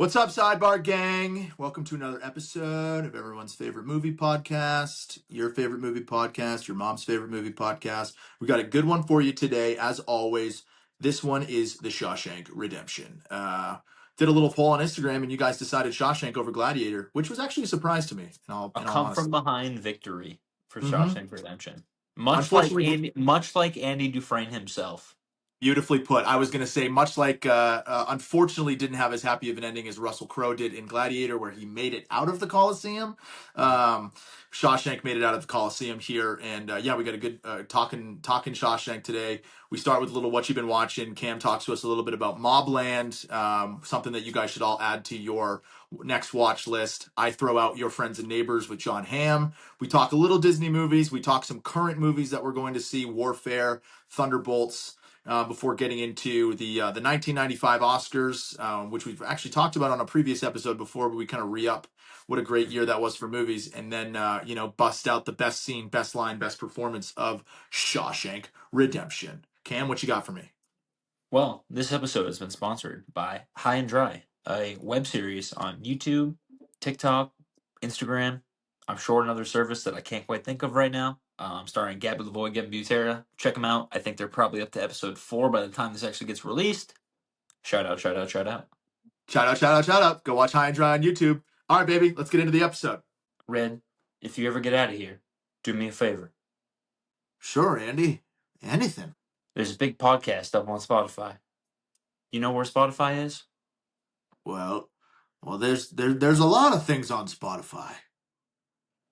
What's up, Sidebar Gang? Welcome to another episode of everyone's favorite movie podcast, your favorite movie podcast, your mom's favorite movie podcast. We got a good one for you today, as always. This one is The Shawshank Redemption. Did a little poll on Instagram, and you guys decided Shawshank over Gladiator, which was actually a surprise to me. A In all come honesty, from behind victory for hmm Shawshank Redemption. unfortunately, Much like Andy Dufresne himself. beautifully put. I was going to say, much like, unfortunately, didn't have as happy of an ending as Russell Crowe did in Gladiator, where he made it out of the Coliseum. Um, Shawshank made it out of the Coliseum here, and yeah, we got a good talking Shawshank today. We start with a little what you've been watching. Cam talks to us a little bit about Mobland, something that you guys should all add to your next watch list. I throw out Your Friends and Neighbors with John Hamm. We talk a little Disney movies. We talk some current movies that we're going to see: Warfare, Thunderbolts. Before getting into the 1995 Oscars, which we've actually talked about on a previous episode before, but we kind of re-up what a great year that was for movies, and then bust out the best scene, best line, best performance of Shawshank Redemption. Cam, what you got for me? Well, this episode has been sponsored by High and Dry, a web series on YouTube, TikTok, Instagram. I'm sure another service that I can't quite think of right now. Starring Gabby Lavoie, Gabby Butera. Check them out. I think they're probably up to episode 4 by the time this actually gets released. Shout out, shout out, shout out. Shout out, shout out, shout out. Go watch High and Dry on YouTube. All right, baby, let's get into the episode. Red, if you ever get out of here, do me a favor. Sure, Andy. Anything. There's a big podcast up on Spotify. You know where Spotify is? Well, there's a lot of things on Spotify.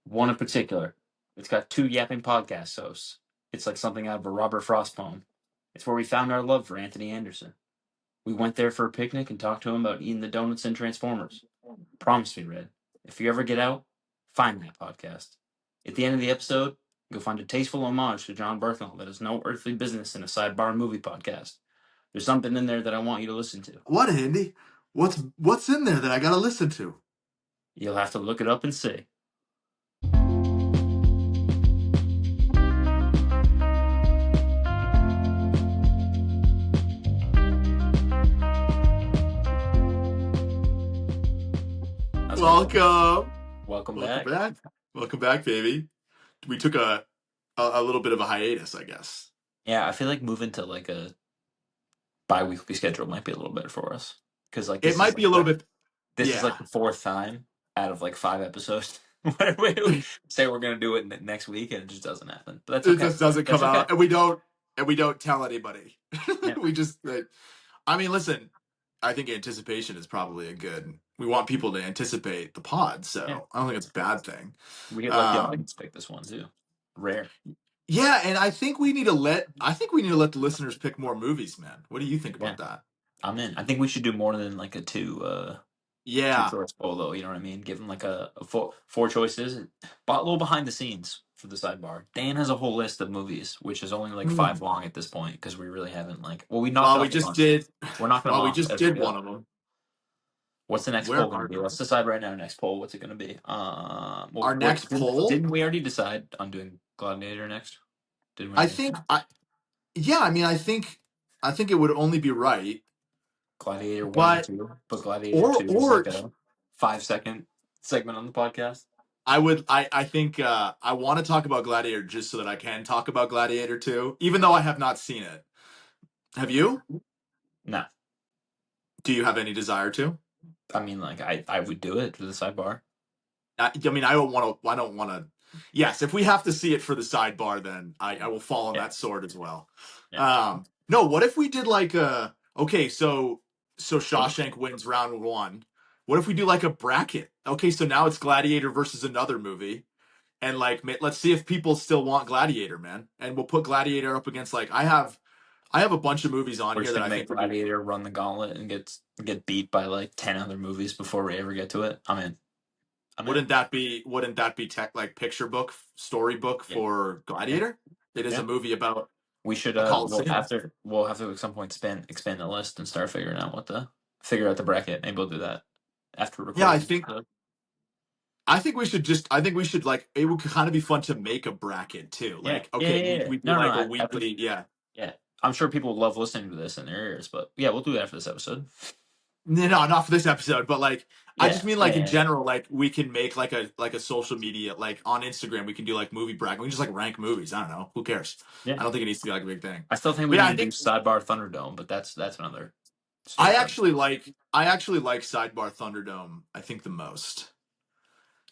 One in particular. It's got 2 yapping podcast hosts. It's like something out of a Robert Frost poem. It's where we found our love for Anthony Anderson. We went there for a picnic and talked to him about eating the donuts and Transformers. Promise me, Red, if you ever get out, find that podcast. At the end of the episode, you'll find a tasteful homage to John Berthel that has no earthly business in a sidebar movie podcast. There's something in there that I want you to listen to. What, Andy? What's in there that I gotta listen to? You'll have to look it up and see. Welcome. Welcome back. Welcome back, baby. We took a little bit of a hiatus, I guess. Yeah, I feel like moving to like a bi-weekly schedule might be a little better for us. Because like It might be a little bit. This Yeah. is like the 4th time out of like 5 episodes where we say we're gonna do it next week and it just doesn't happen. But that's okay. It just doesn't come out, okay. and we don't tell anybody. Yeah. We just. I mean, listen. I think anticipation is probably a good. We want people to anticipate the pod, so Yeah. I don't think it's a bad thing. We get let the audience pick this one too. Rare. Yeah, and I think we need to let the listeners pick more movies, man. What do you think about that? I'm in. I think we should do more than like a two choice poll, though. You know what I mean? Give them like a four choices. A little behind the scenes for the sidebar. Dan has a whole list of movies, which is only like 5 long at this point because we really haven't like. Well, we knocked. We just did. We're not gonna. We just did one of them. What's the next poll going to be? Let's decide right now. Next poll. What's it going to be? Our next poll. Didn't we already decide on doing Gladiator next? Didn't we? I think. I mean, I think it would only be right. Gladiator 1 and 2, but Gladiator 2 is like a 5-second segment on the podcast. I think I want to talk about Gladiator just so that I can talk about Gladiator 2, even though I have not seen it. Have you? No. Do you have any desire to? I mean, like I would do it for the sidebar. I mean, I don't want to. Yes, if we have to see it for the sidebar, then I will fall on that sword as well. Yeah. No, what if we did like so Shawshank wins round 1. What if we do like a bracket? Okay, so now it's Gladiator versus another movie, and like let's see if people still want Gladiator, man. And we'll put Gladiator up against like I have a bunch of movies on here that I think Gladiator run the gauntlet and get beat by like 10 other movies before we ever get to it. I'm in. Wouldn't that be like picture book, storybook for Gladiator? It is a movie about. We should we'll have to at some point expand the list and start figure out the bracket. Maybe we'll do that after recording. Yeah, I think we should like it would kind of be fun to make a bracket too. Like we do a weekly. Yeah. I'm sure people love listening to this in their ears, but yeah, we'll do that for this episode. No, not for this episode, but like I Yeah, just mean like in yeah, general, like we can make like a social media like on Instagram we can do like movie bracket. We can just like rank movies. I don't know. Who cares? yeah. I don't think it needs to be like a big thing. I still think we But yeah, need I to do think Sidebar Thunderdome, but that's another story. I actually like Sidebar Thunderdome, I think the most.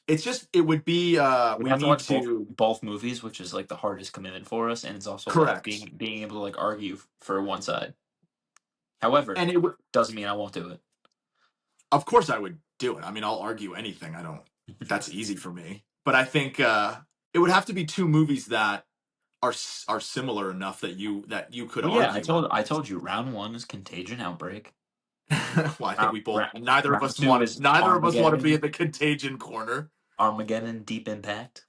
It's just it would be We we have to need watch to both movies, which is like the hardest commitment for us, and it's also like correct. being able to like argue for one side. However, And it would doesn't mean I won't do it. of course I would do it. I mean, I'll argue anything. I don't that's easy for me. But I think it would have to be two movies that are similar enough that you could Well, yeah, argue on. I told you, round one is Contagion Outbreak. Well, I think we both Round two is neither of us want to be in Armageddon. the contagion corner. Armageddon, Deep Impact.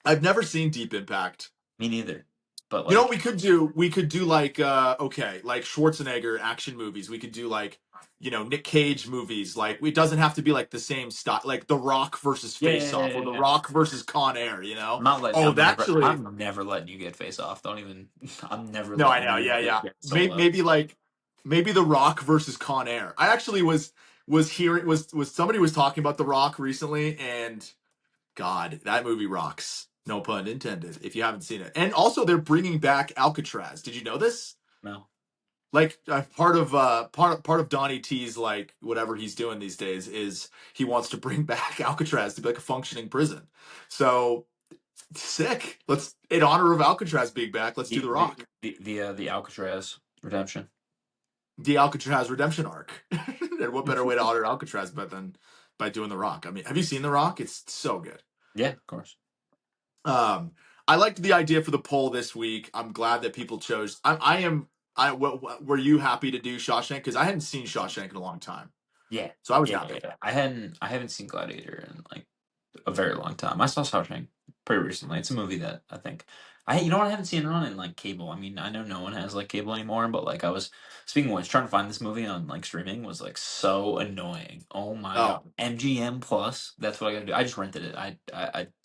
I've never seen Deep Impact. Me neither. But You know what like, we could do? We could do like okay, like Schwarzenegger action movies. We could do like Nick Cage movies. Like it doesn't have to be like the same style, like The Rock versus yeah, Face Off or The yeah. Rock versus Con Air. Oh, I'm never letting you get Face Off. Don't even. I'm never no, I letting know, you yeah, yeah. get Solo. Maybe The Rock versus Con Air. I actually was hearing was somebody was talking about The Rock recently, and God, that movie rocks. No pun intended. If you haven't seen it, and also they're bringing back Alcatraz. Did you know this? No. Like part of Donnie T's like whatever he's doing these days is he wants to bring back Alcatraz to be like a functioning prison. So sick. Let's in honor of Alcatraz being back. Let's do The Rock. The Alcatraz Redemption. The Alcatraz redemption arc. And what better way to honor Alcatraz but than by doing The Rock? I mean, have you seen The Rock? It's so good. Yeah, of course. Um, I liked the idea for the poll this week. I'm glad that people chose. I am. Were you happy to do Shawshank? Because I hadn't seen Shawshank in a long time, Yeah, so I was yeah, yeah, happy. yeah. I haven't seen Gladiator in like a very long time. I saw Shawshank pretty recently. It's a movie that I think you know what, I haven't seen it on in like cable. I mean, I know no one has like cable anymore, but like I was speaking of which, trying to find this movie on like streaming was like so annoying. Oh my god, Oh, MGM Plus. That's what I gotta do. I just rented it. I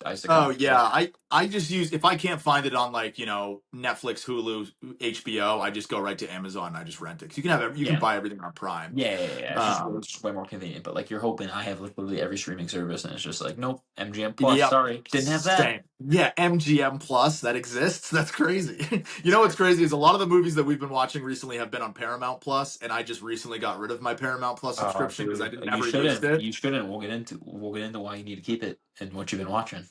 oh succumbed. yeah. I just use if I can't find it on like Netflix, Hulu, HBO, I just go right to Amazon and I just rent it. 'Cause you can you can Yeah. buy everything on Prime. Yeah. Um, It's just way more convenient. But like you're hoping I have literally every streaming service, and it's just like, nope, MGM Plus. Yep. Sorry, didn't have that. Same. Yeah, MGM Plus, that exists. That's crazy. You know what's crazy is a lot of the movies that we've been watching recently have been on Paramount Plus, and I just recently got rid of my Paramount Plus Oh, subscription because I dude, didn't never used it. You shouldn't. We'll get into why you need to keep it and what you've been watching.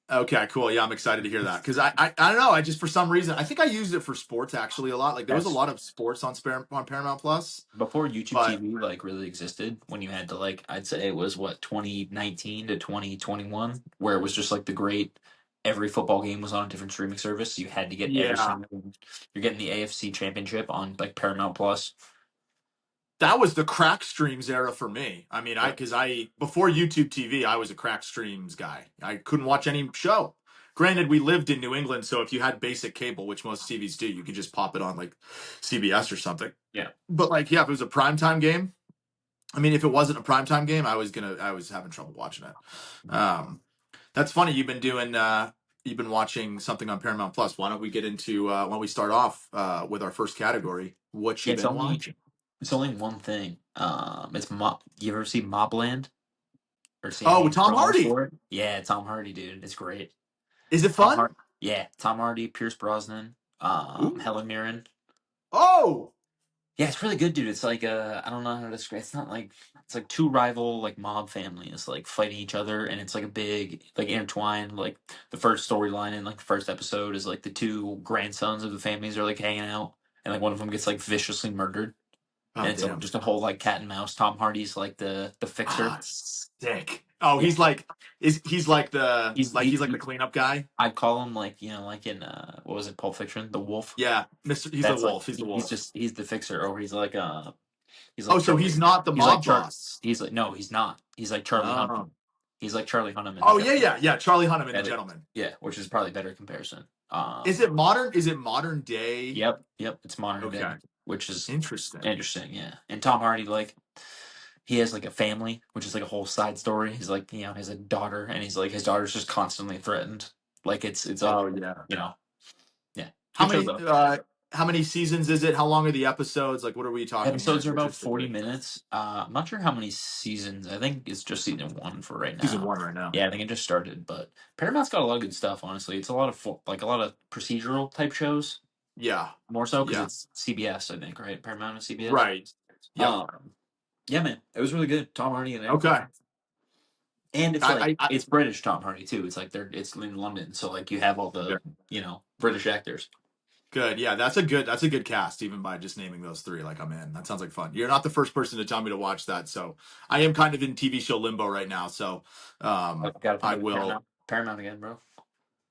Okay, cool. Yeah, I'm excited to hear that because I don't know. I just for some reason I think I used it for sports actually a lot. Like there was a That's lot of sports on Paramount Plus, before YouTube but TV like really existed. When you had to like, I'd say it was what 2019 to 2021, where it was just like the great. Every football game was on a different streaming service. So you had to get every yeah, single. You're getting the AFC Championship on like Paramount Plus. that was the crack streams era for me. I mean, Yep. because I before YouTube TV, I was a crack streams guy. I couldn't watch any show. Granted, we lived in New England, so if you had basic cable, which most TVs do, you could just pop it on like CBS or something. Yeah. But like, yeah, if it was a primetime game, I mean, if it wasn't a primetime game, I was having trouble watching it. That's funny. You've been watching something on Paramount Plus. Why don't we get into why don't we start off with our first category? What Yeah, you been watching? it's only one thing. It's You ever see Mobland or see Oh, any Tom promos Hardy. for it? Yeah, Tom Hardy, dude. It's great. Is it Tom fun? Hardy. Yeah, Tom Hardy, Pierce Brosnan, Ooh. Helen Mirren. Oh, Yeah, it's really good, dude. It's like I don't know how to describe. It's not like it's like two rival like mob families like fighting each other, and it's like a big like intertwined. Like the first storyline in like the first episode is like the two grandsons of the families are like hanging out, and like one of them gets like viciously murdered, oh, and it's damn. just a whole like cat and mouse. Tom Hardy's like the fixer. Ah, sick. Oh, Yeah, he's like he's like the he cleanup guy. I'd call him like like in what was it, Pulp Fiction, the Wolf. Yeah, Mister. He's the That's like wolf. He's the wolf. he's the fixer, or he's Oh, like so he's Charlie. not the He's like mob Char. boss. He's like no, he's not. He's like Charlie Hunnam. Oh. He's like Charlie Hunnam in The Oh yeah, Gentleman. yeah, yeah. Charlie Hunnam in The Yeah, Gentleman. yeah, which is probably a better comparison. Is it modern? Is it modern day? Yep. It's modern day, Okay, which is interesting. interesting. Yeah, and Tom Hardy like he has like a family, which is like a whole side story. He's like he has a daughter, and he's like his daughter's just constantly threatened. Like it's a Oh yeah. you know yeah How good show many? though. how many seasons is it? How long are the episodes? Like, what are we talking here? Episodes are about 40 Logistically, minutes. I'm not sure how many seasons. I think it's just season one for right season now. one right now. Yeah, I think it just started, but Paramount's got a lot of good stuff. Honestly, it's a lot of like a lot of procedural type shows, Yeah, more so because yeah, it's CBS. I think right, Paramount and CBS. right. Yep. Um, yeah, man, it was really good. Tom Hardy and everything, Okay. and it's like I it's British Tom Hardy too. It's like it's in London, so like you have all yeah. the British actors. Good. Yeah, that's a good cast. Even by just naming those three, like I'm in. That sounds like fun. You're not the first person to tell me to watch that, so I am kind of in TV show limbo right now. So, I've got to pick I up will. Paramount again, bro.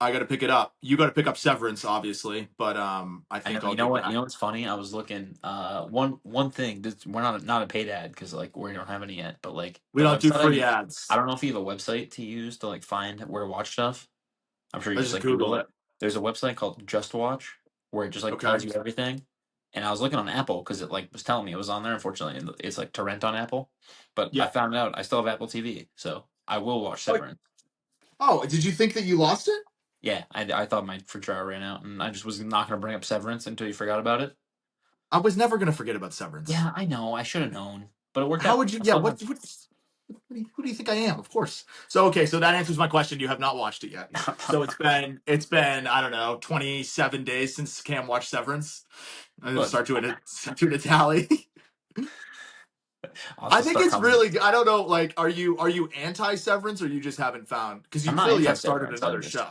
I got to pick it up. You got to pick up Severance, obviously, but I I know. think I'll You know get what? You back. know what's funny? I was looking. One thing. We're not a paid ad because like we don't have any yet. But like We the don't do website free I ads. don't know if you have a website to use to like find where to watch stuff. I'm sure you Let's just just like Google Google it. it. There's a website called Just Watch where it just like Okay. tells you everything. And I was looking on Apple because it like was telling me it was on there. Unfortunately, and it's like to rent on Apple. But I Yeah. found out I still have Apple TV, so I will watch Severance. Oh, did you think that you lost it? Yeah, I thought my free trial ran out, and I just was not going to bring up Severance until you forgot about it. I was never gonna forget about Severance. Yeah, I know. I should have known, but it worked How out. would you? I Yeah. still have. Who do you think I am? Of course. So okay. So that answers my question. You have not watched it yet. So it's been I don't know 27 days since Cam watched Severance. I'm gonna Look, start doing a tally. I'll have I to think start it's coming. really good. I don't know. Like, are you anti Severance or you just haven't found? Because you I'm not clearly anti have started Severance. I another just show.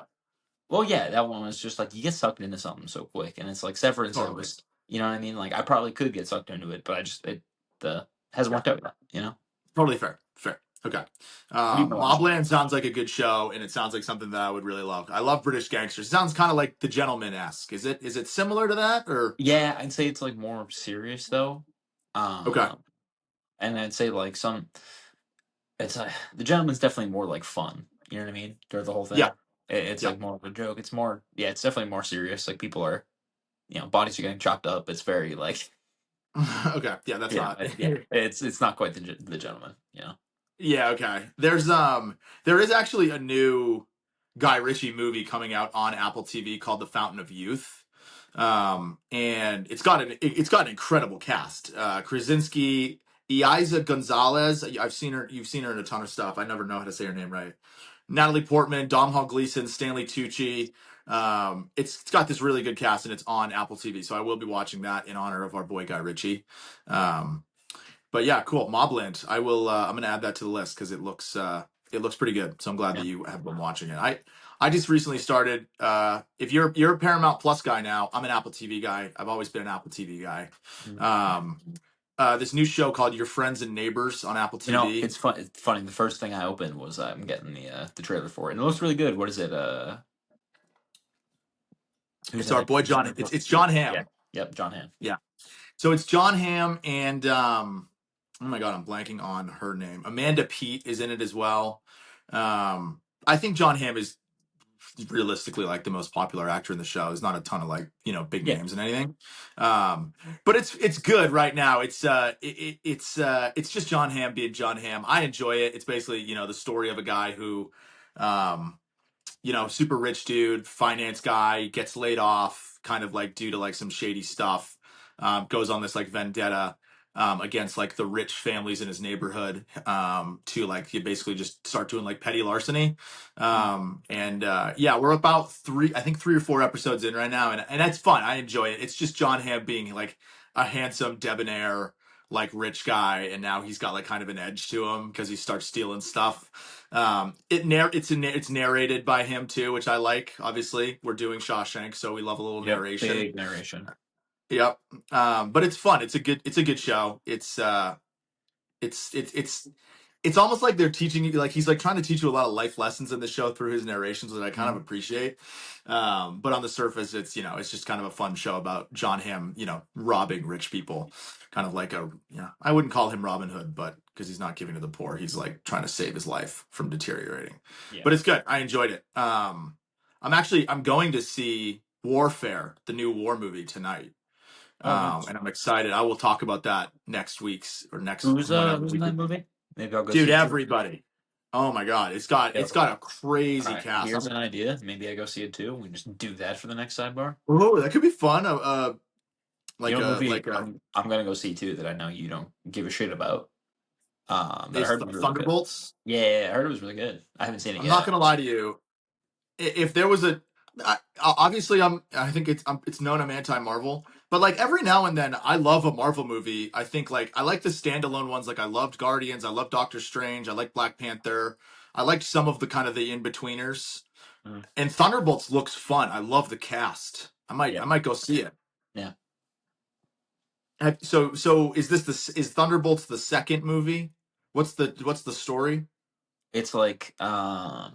well, yeah, that one was just like you get sucked into something so quick, and it's like Severance. I Totally. was, you know what I mean? Like I probably could get sucked into it, but I just it the hasn't Yeah. worked out yet. You know? Totally fair. Fair. Okay. What have you been watching? Mobland sounds like a good show, and it sounds like something that I would really love. I love British gangsters. It sounds kind of like The Gentleman esque. Is it similar to that or? Yeah, I'd say it's like more serious though. Okay. Um, and I'd say like it's the gentleman's definitely more like fun. You know what I mean? During the whole Yeah. thing, it's Yeah. like more of a joke. It's more, yeah, it's definitely more serious. Like people are, bodies are getting chopped up. It's very like, Okay. Yeah. That's not. yeah, it's not quite the gentleman. Yeah, okay. There is actually a new Guy Ritchie movie coming out on Apple TV called The Fountain of Youth. And it's got an incredible cast. Krasinski, Eiza Gonzalez. You've seen her in a ton of stuff. I never know how to say her name right. Natalie Portman, Domhnall Gleeson, Stanley Tucci. It's got this really good cast and it's on Apple TV. So I will be watching that in honor of our boy Guy Ritchie. Um, but yeah, cool. Mobland. I will. I'm gonna add that to the list because it looks pretty good. So I'm glad that Yeah. you have been watching it. I just recently started. If you're a Paramount Plus guy now, I'm an Apple TV guy. I've always been an Apple TV guy. Mhm. Um, this new show called Your Friends and Neighbors on Apple TV. It's fun. It's funny. The first thing I opened was I'm getting the trailer for it, and it looks really good. What is it? Who's It's in our it? boy John. It's John Yeah. Hamm. Yep. John Hamm. Yeah. So it's John Hamm and oh my god, I'm blanking on her name. Amanda Peet is in it as well. I think John Hamm is realistically like the most popular actor in the show. There's not a ton of like big Yeah. names and anything, but it's good right now. It's just John Hamm being John Hamm. I enjoy it. It's basically the story of a guy who, um, super rich dude, finance guy, gets laid off, kind of like due to like some shady stuff. Goes on this like vendetta against like the rich families in his neighborhood to like he basically just start doing like petty larceny. And yeah, we're about I think 3 or 4 episodes in right now, and that's fun. I enjoy it. It's just John Hamm being like a handsome, debonair, like rich guy, and now he's got like kind of an edge to him because he starts stealing stuff. It's narrated by him too, which I like. Obviously, we're doing Shawshank, so we love a little Yep. narration. Big narration. Yep. But it's fun. It's a good show. It's almost like they're teaching you, like he's like trying to teach you a lot of life lessons in the show through his narrations that I kind of Mhm. appreciate. But on the surface, it's just kind of a fun show about John Hamm, robbing rich people, kind of like I wouldn't call him Robin Hood, but because he's not giving to the poor, he's like trying to save his life from deteriorating. Yeah. But it's good. I enjoyed it. I'm going to see Warfare, the new war movie tonight. Oh, nice. And I'm excited. I will talk about that next week's or next whenever Who's in that movie? Maybe I'll go dude, see it too. everybody. Oh my god, it's got a All crazy right, cast. here's an idea. Maybe I go see it too. We just do that for the next sidebar. Oh, that could be fun. You like know, a a movie like a I'm gonna go see too that I know you don't give a shit about. That I is heard was really good. Thunderbolts. Yeah, I heard it was really good. I haven't seen it I'm not yet. gonna lie to you. If there was a obviously I think it's known I'm anti-Marvel, but like every now and then I love a Marvel movie. I think like I like the standalone ones. Like I loved Guardians, I loved Doctor Strange, I like Black Panther, I liked some of the kind of the in-betweeners. Mm. And Thunderbolts looks fun. I love the cast. I Yeah, might go see it. yeah. So is is Thunderbolts the second movie? What's the story? It's like all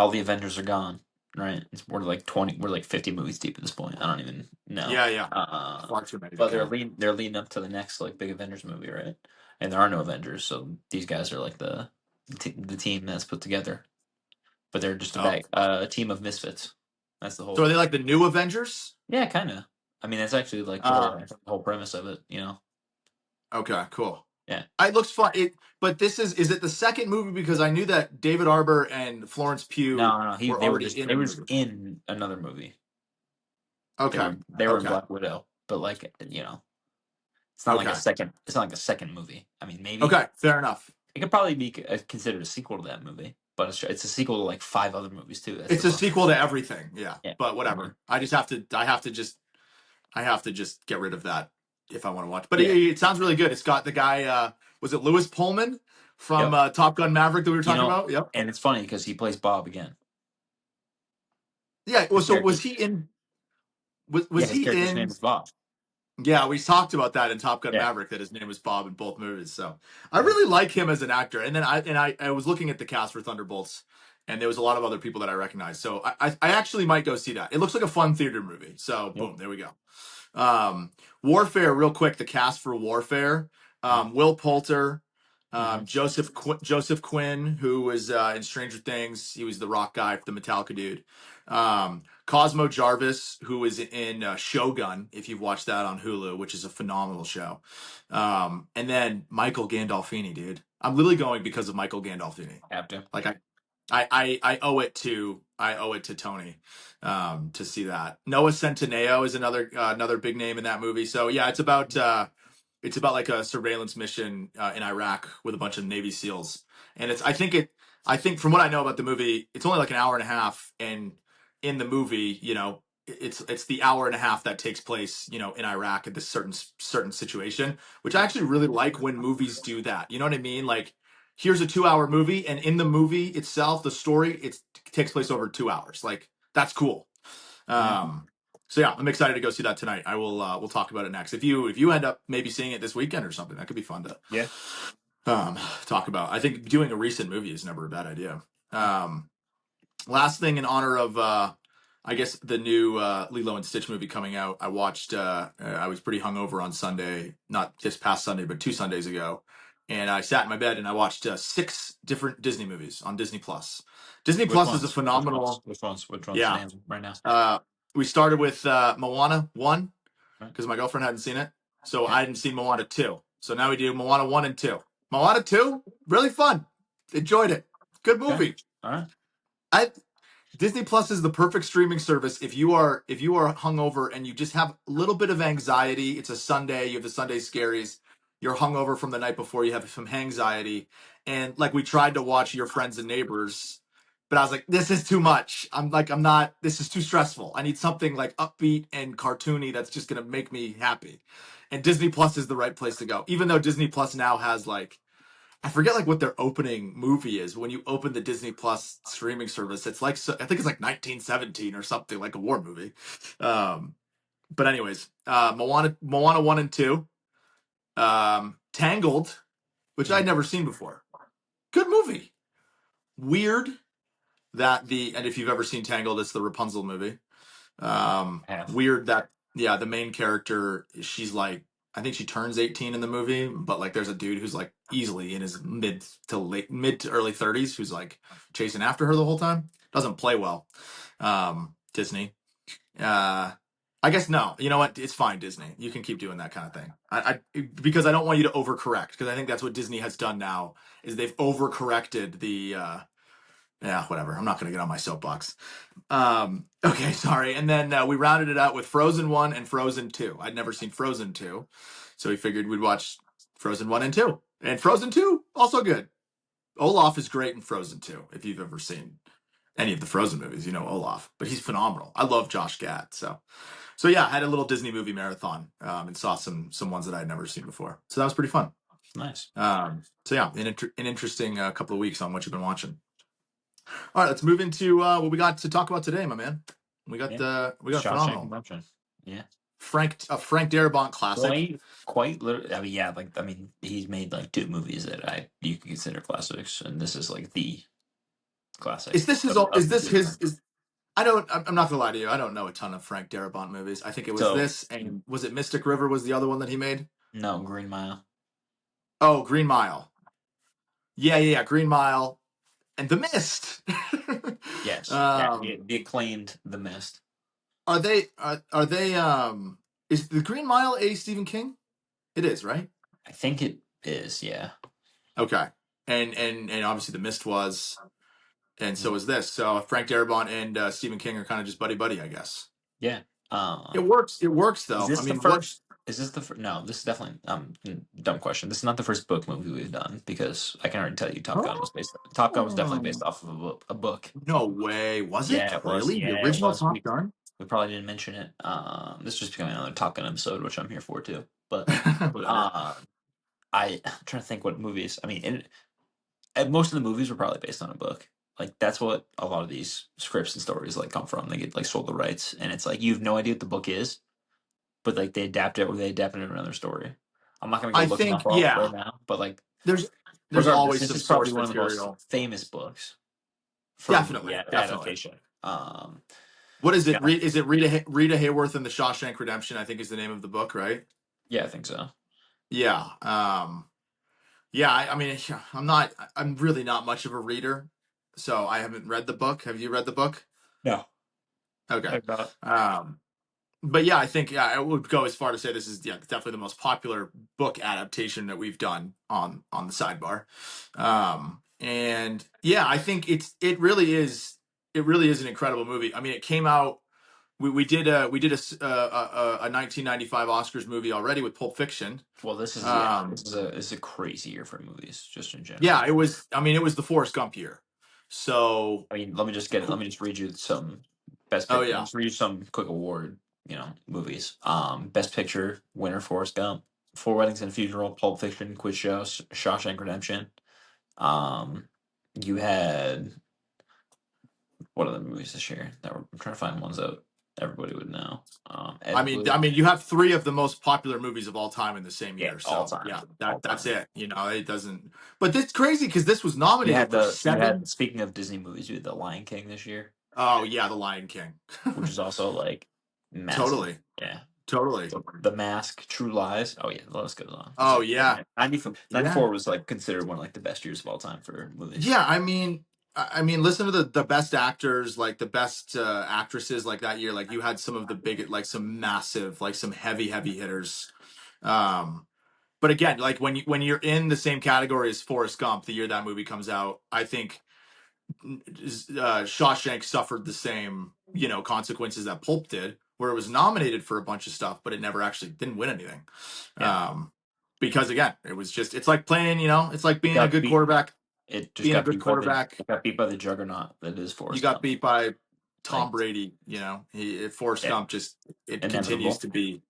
the Avengers are gone, right? We're like 20, we're like 50 movies deep at this point. I don't even know. Yeah, yeah. Far too many to But count. they're leading up to the next like big Avengers movie, right? And there are no Avengers, so these guys are like the team that's put together. But they're just Oh, a team of misfits. That's the so are whole. they like the new Avengers? Yeah, kind of. I mean, that's actually like Um, the whole premise of it. You know? okay, cool. Yeah. It looks fun. But this is it the second movie because I knew that David Arbor and Florence Pugh No, no, were already in they a were just movie. in another movie. Okay, They were in okay, Black Widow, but like it's not like a okay, second. It's not like a second movie. I mean, maybe okay. Fair enough. it could probably be considered a sequel to that movie, but it's a sequel to like five other movies too. That's the It's a problem. sequel to everything. Yeah, Yeah. but Mhm. whatever. I just have to. I have to just get rid of that if I want to watch. But Yeah. it sounds really good. It's got the guy. Was it Lewis Pullman from Yep. Top Gun Maverick that we were You talking know, about? Yep. and it's funny because he plays Bob again. Yeah. Well, His so character. was he in? Yeah, Was his he character's name in? is Bob. Yeah, we talked about that in Top Gun Yeah. Maverick that his name was Bob in both movies. So I Yeah. really like him as an actor. And then I was looking at the cast for Thunderbolts, and there was a lot of other people that I recognized. So I actually might go see that. It looks like a fun theater movie. So Yep. boom, there we go. Warfare, real quick. The cast for Warfare: Mhm. Will Poulter, Mhm. Joseph Quinn, who was in Stranger Things. He was the rock guy, the Metallica dude. Cosmo Jarvis, who was in Shogun, if you've watched that on Hulu, which is a phenomenal show. And then Michael Gandolfini, dude. I'm literally going because of Michael Gandolfini. Have to. Like I owe it to Tony to see that. Noah Centineo is another big name in that movie. So yeah, it's about like a surveillance mission in Iraq with a bunch of Navy SEALs, and I think from what I know about the movie, it's only like an hour and a half, and in the movie, it's the hour and a half that takes place, in Iraq at this certain situation, which I actually really like when movies do that. You know what I mean? Like, here's a 2 hour movie, and in the movie itself, the story it takes place over 2 hours. Like, that's cool. Mhm. Um, so yeah, I'm excited to go see that tonight. I will we'll talk about it next. If you end up maybe seeing it this weekend or something, that could be fun to Yeah. talk about. I think doing a recent movie is never a bad idea. Um, Last thing in honor of I guess the new Lilo and Stitch movie coming out. I watched I was pretty hungover on Sunday, not this past Sunday, but 2 Sundays ago. And I sat in my bed and I watched 6 different Disney movies on Disney Plus. Disney Which Plus is a ones? Which ones? phenomenal. Which ones? Which ones? Yeah. Name them right now. We started with Moana 1 Right. because my girlfriend hadn't seen it. So Okay. I hadn't seen Moana 2. So now we do Moana 1 and 2. Moana 2, really fun. Enjoyed it. Good Okay. movie. All right. I Disney Plus is the perfect streaming service if you are hungover and you just have a little bit of anxiety. It's a Sunday, you have the Sunday scaries. You're hungover from the night before, you have some anxiety, and like we tried to watch Your Friends and Neighbors, but I was like, this is too much. I'm not. This is too stressful. I need something like upbeat and cartoony that's just gonna make me happy. And Disney Plus is the right place to go. Even though Disney Plus now has like I forget like what their opening movie is. When you open the Disney Plus streaming service, it's like I think it's like 1917 or something, like a war movie. Um, but anyways, Moana 1 and 2, Tangled, which I'd Mhm. never seen before. Good movie. Weird that the and if you've ever seen Tangled, it's the Rapunzel movie. Have. Weird that yeah, the main character, she's like I think she turns 18 in the movie, but like there's a dude who's like easily in his mid to early 30s who's like chasing after her the whole time. Doesn't play well. Disney. Uh I guess no. You know what? It's fine, Disney. You can keep doing that kind of thing. Because I don't want you to overcorrect because I think that's what Disney has done now is they've overcorrected Yeah, whatever. I'm not going to get on my soapbox. Okay, sorry. And then we rounded it out with Frozen 1 and Frozen 2. I'd never seen Frozen 2, so we figured we'd watch Frozen 1 and 2. And Frozen 2, also good. Olaf is great in Frozen 2. If you've ever seen any of the Frozen movies, you know Olaf. But he's phenomenal. I love Josh Gad. So yeah, I had a little Disney movie marathon and saw some ones that I'd never seen before. So that was pretty fun. Nice. So yeah, an interesting couple of weeks on what you've been watching. All right, let's move into what we got to talk about today, my man. We got Shawshank phenomenal Redemption. Yeah. Frank Darabont classic. Quite literally. I mean, yeah, like he's made like two movies that you can consider classics, and this is like the classic. Is this his? Of Is the this two of his? them. Is I don't. I'm not gonna lie to you. I don't know a ton of Frank Darabont movies. I think it was So this, and was it Mystic River? Was the other one that he made? no, Green Mile. Oh, Green Mile. Yeah. Green Mile and The Mist. Yes. Yeah. um, The acclaimed The Mist. are they? Are they? Is the Green Mile a Stephen King? It is, right? I think it is. Yeah. Okay. And obviously The Mist was, and so Mhm. is this. So Frank Darabont and Stephen King are kind of just buddy buddy, I guess. Yeah. It works. It works Is though. I this the mean, what? first? Is this the first? No, this is definitely dumb question. This is not the first book movie we've done because I can already tell you Top Gun was definitely Oh, based off of a book. no way. Was Yeah, it it was. really the Yeah, it original was. Top Gun? We probably didn't mention it. This is just becoming another Top Gun episode, which I'm here for too. But Whatever. uh, I'm trying to think what movies. I mean, most of the movies were probably based on a book. Like that's what a lot of these scripts and stories like come from. They get like sold the rights, and it's like you have no idea what the book is, but like they adapt it or they adapt it into another story. I'm not gonna go I look them think up all right yeah. now, but like There's there's regardless, always this some is probably source one of the most material. famous books for a movie Definitely. adaptation. What is it? Yeah, Is it Rita Hayworth and the Shawshank Redemption? I think is the name of the book, right? yeah, I think so. Yeah. Yeah. I mean, I'm not. I'm really not much of a reader, so I haven't read the book. Have you read the book? No, Okay. I'm not. Um, but yeah, I think I would go as far to say this is definitely the most popular book adaptation that we've done on the sidebar. And yeah, I think it really is an incredible movie. I mean, it came out. We did a 1995 Oscars movie already with Pulp Fiction. Well, this is Um, this is a crazy year for movies, just in yeah, general. it was. I mean, it was the Forrest Gump year. So, I mean, let me just get it. Let me just read you some best oh pick. Let me yeah, just read you some quick award, movies. Best Picture winner Forrest Gump, Four Weddings and a Funeral, Pulp Fiction, Quiz Show, Shawshank Redemption. Um, you had what other movies this year? I'm trying to find ones that everybody would know. Ed I Wood, mean, you have three of the most popular movies of all time in the same yeah, year. all So time, yeah, all that's time. it. You know, it doesn't. But it's crazy because this was nominated for You seven. had speaking of Disney movies, you had The Lion King this year, Oh yeah, The Lion King. which is also like massive. Totally, Yeah. totally. The Mask, True Lies. Oh yeah, the list goes on. It's Oh like yeah, 94, yeah. 94 was like considered one of like the best years of all time for movies. Yeah, I mean, listen to the best actors, like the best actresses, like that year. Like you had some of the big, like some massive, like some heavy hitters. Um, but again, like when you're in the same category as Forrest Gump, the year that movie comes out, I think Shawshank suffered the same, consequences that Pulp did, where it was nominated for a bunch of stuff, but it never actually didn't win anything. Yeah, Um, because again, it's like playing, it's like it being a got good beat. quarterback. It just Being a got good beat by the quarterback, it got beat by the juggernaut that is you Forrest got Gump. beat by Like Tom Brady. Forrest yeah, Gump just it continues inevitable. to be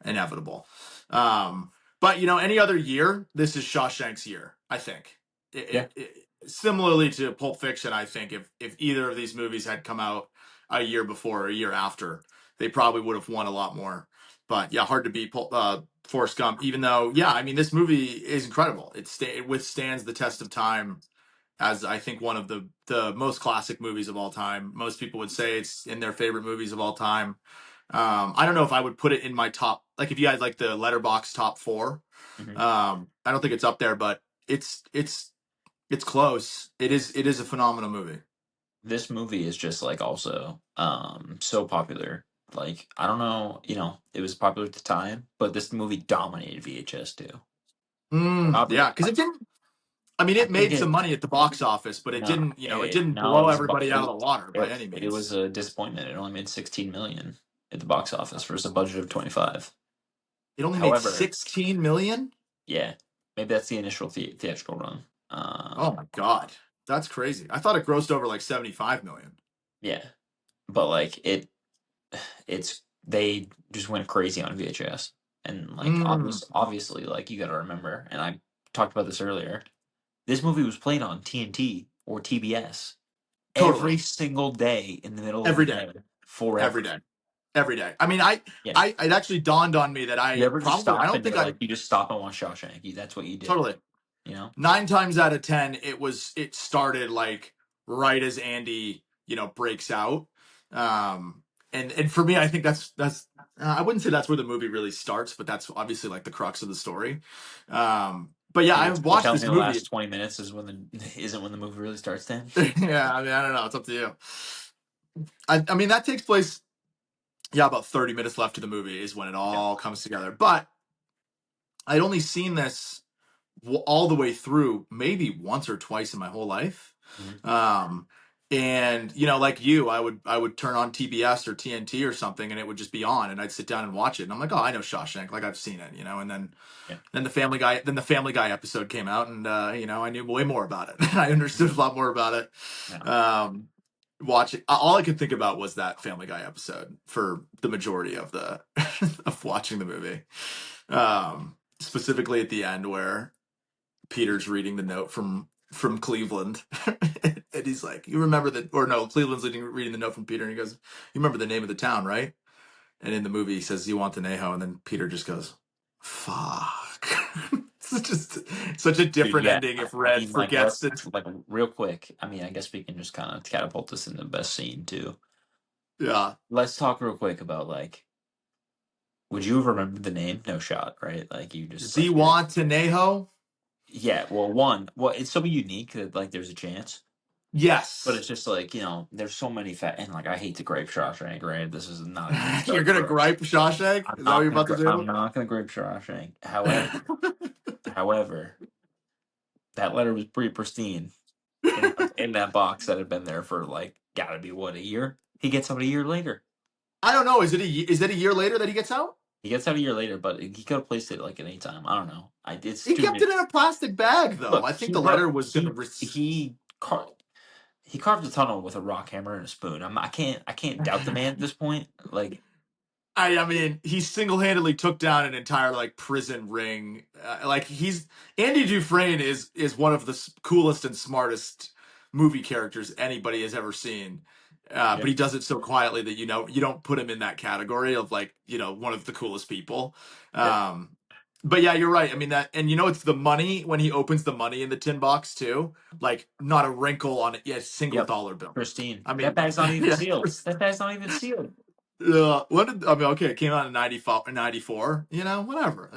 inevitable. But any other year, this is Shawshank's year. I think. Yeah, Similarly to Pulp Fiction, I think if either of these movies had come out a year before or a year after, they probably would have won a lot more. But yeah, hard to beat Forrest Gump. Even though, yeah, I mean, this movie is incredible. It withstands the test of time as I think one of the most classic movies of all time. Most people would say it's in their favorite movies of all time. I don't know if I would put it in my top, like if you had like the Letterbox top four. hmm I don't think it's up there, but it's close. It is a phenomenal movie. this movie is just like also so popular. Like I don't know, it was popular at the time, but this movie dominated VHS too. Yeah, because it didn't. I mean, I it think made some it. money at the box office, but it No, didn't, it didn't no, blow everybody out of the water by any it was means. a disappointment. It only made 16 million at the box office versus a budget of 25. It only made However, 16 million. yeah, maybe that's the initial theatrical run. Oh my god, that's crazy. I thought it grossed over like 75 million. Yeah, but like it's they just went crazy on VHS, and like Mm, obviously, like you got to remember, and I talked about this earlier. This movie was played on TNT or TBS every totally. single day in the middle of the Every day. day Every forever. day. Every day. I mean, I, Yeah. I, it actually dawned on me that You I ever just probably, I stop don't and think you're I like, you just stop and watch Shawshank. That's what you did, totally. you know? 9 times out of 10, it started like right as Andy, breaks out. Um, and for me, I think that's I wouldn't say that's where the movie really starts, but that's obviously like the crux of the story. But yeah, So I've you're watched telling this me the last movie. 20 minutes is when isn't when the movie really starts then? Yeah, I mean, I don't know. It's up to you. I mean, that takes place. Yeah, about 30 minutes left to the movie is when it Yeah. all comes together. But I'd only seen this all the way through maybe once or twice in my whole life. Mhm. Um, and like you, I would turn on TBS or TNT or something, and it would just be on, and I'd sit down and watch it. And I'm like, oh, I know Shawshank, like I've seen it, And then Yeah. the Family Guy episode came out, and I knew way more about it. I understood a lot more about Yeah. it. Watching, all I could think about was that Family Guy episode for the majority of the of watching the movie. Specifically at the end where Peter's reading the note from Cleveland, and he's like, "You remember that?" Or no, Cleveland's reading the note from Peter, and he goes, "You remember the name of the town, right?" And in the movie, he says, "You want the Neho," and then Peter just goes, "Fuck." It's just such a Dude, different yeah. ending if I Red mean, like, forgets let's to. like real quick. I mean, I guess we can just kind of catapult this in the best scene too. Yeah, Let's talk real quick about like, would you have remembered the name? No shot, right? Like, you just Z like you're. want to Neho. Yeah. Well, it's so unique that like there's a chance, but Yes, it's just like there's so many and like I hate to gripe Shawshank, right? This is not a good you're start gonna for us. gripe Shawshank. Is that what you're about to I'm do? not gonna gripe Shawshank. However, that letter was pretty pristine in that box that had been there for like gotta be what, a year. He gets out a year later. I don't know. Is it a year later that he gets out? He gets out a year later, but he could have placed it like at any time. I don't know. It's He kept stupid. it in a plastic bag, though. Look, I think the letter was gonna. he carved a tunnel with a rock hammer and a spoon. I can't doubt the man at this point. Like, I mean, he single-handedly took down an entire like prison ring. Like he's Andy Dufresne is one of the coolest and smartest movie characters anybody has ever seen. yeah, But he does it so quietly that you don't put him in that category of like one of the coolest people. yeah, Um, but yeah, you're right. I mean that, and it's the money when he opens the money in the tin box too. Like not a wrinkle on it. Yeah, single yep, dollar bill. pristine. I That mean, bag's not even yeah. sealed. That bag's not even sealed. I mean, okay, it came out in 95, 94. Whatever.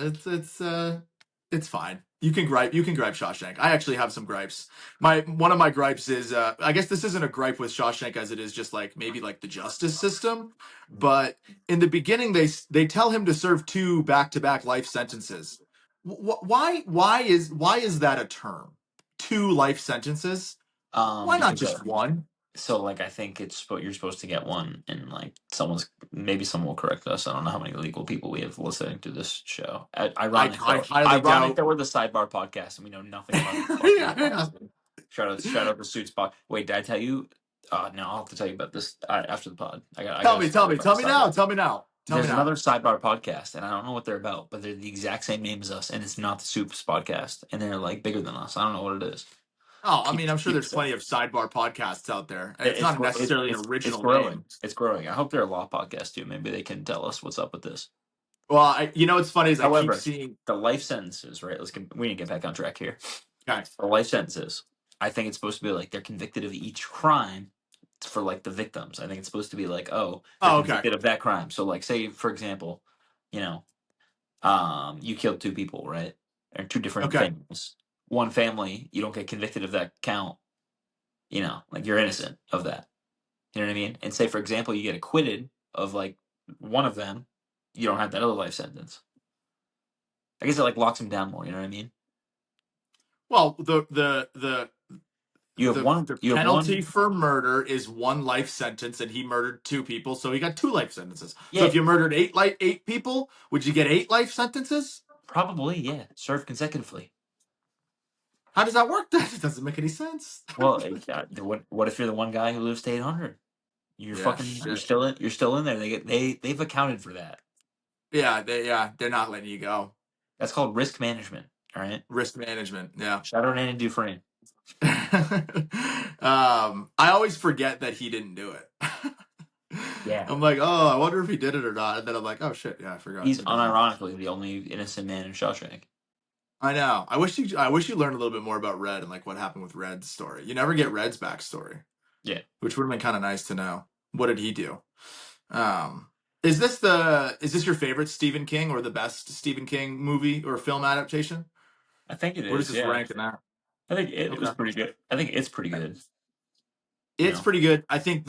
It's fine. You can gripe Shawshank. I actually have some gripes. One of my gripes is I guess this isn't a gripe with Shawshank as it is just like maybe like the justice system, but in the beginning they tell him to serve two back-to-back life sentences. Why is that a term? Two life sentences? Why not Because just one? so like I think you're supposed to get one, and like someone will correct us. I don't know how many legal people we have listening to this show. I highly Ironic doubt. that we're the Sidebar podcast and we know nothing about this fucking Yeah, yeah. policy. Shout out the Suits pod. Wait, did I tell you? No, I'll have to tell you about this after the pod. I Tell got a me, tell story me, about the tell me now, Sidebar. tell me now, tell me There's now. another Sidebar podcast, and I don't know what they're about, but they're the exact same name as us, and it's not the Soups podcast, and they're like bigger than us. I don't know what it is. Oh, I Keep mean, I'm sure keep there's saying. plenty of sidebar podcasts out there. It's not necessarily an It's original name. growing. It's growing. I hope they're a law podcast too. Maybe they can tell us what's up with this. Well, what's funny is I keep However, seeing. the life sentences, right? We need to get back on track here. Okay, The life sentences. I think it's supposed to be like they're convicted of each crime for like the victims. I think it's supposed to be like, oh, they're oh, okay, convicted of that crime. So like, say for example, you know, you killed two people, right? Or two different okay, families. One family, you don't get convicted of that count. Like you're innocent of that. You know what I mean? And say, for example, you get acquitted of like one of them, you don't have that other life sentence. I guess it like locks him down more. You know what I mean? Well, You have one. the You have penalty one. for murder is one life sentence, and he murdered two people, so he got two life sentences. So Yeah, if you murdered eight people, would you get eight life sentences? probably. Yeah, serve consecutively. How does that work? That doesn't make any sense. Well, what if you're the one guy who lives to 800? You're Yeah, fucking. You're shit. still in. You're still in there. They've accounted for that. They're not letting you go. That's called risk management. All right. Risk management. Yeah. Shout out Andy Dufresne. I always forget that he didn't do it. Yeah. I'm like, oh, I wonder if he did it or not. And then I'm like, oh shit, yeah, I forgot He's he didn't do it. unironically the only innocent man in Shawshank. I know. I wish you learned a little bit more about Red and like what happened with Red's story. You never get Red's backstory, Yeah. which would have been kind of nice to know. What did he do? Um, is this your favorite Stephen King or the best Stephen King movie or film adaptation? I think it Where does is. this Yeah. rank in that? I think it was Okay. pretty good. I think it's pretty good. You It's know. pretty good. I think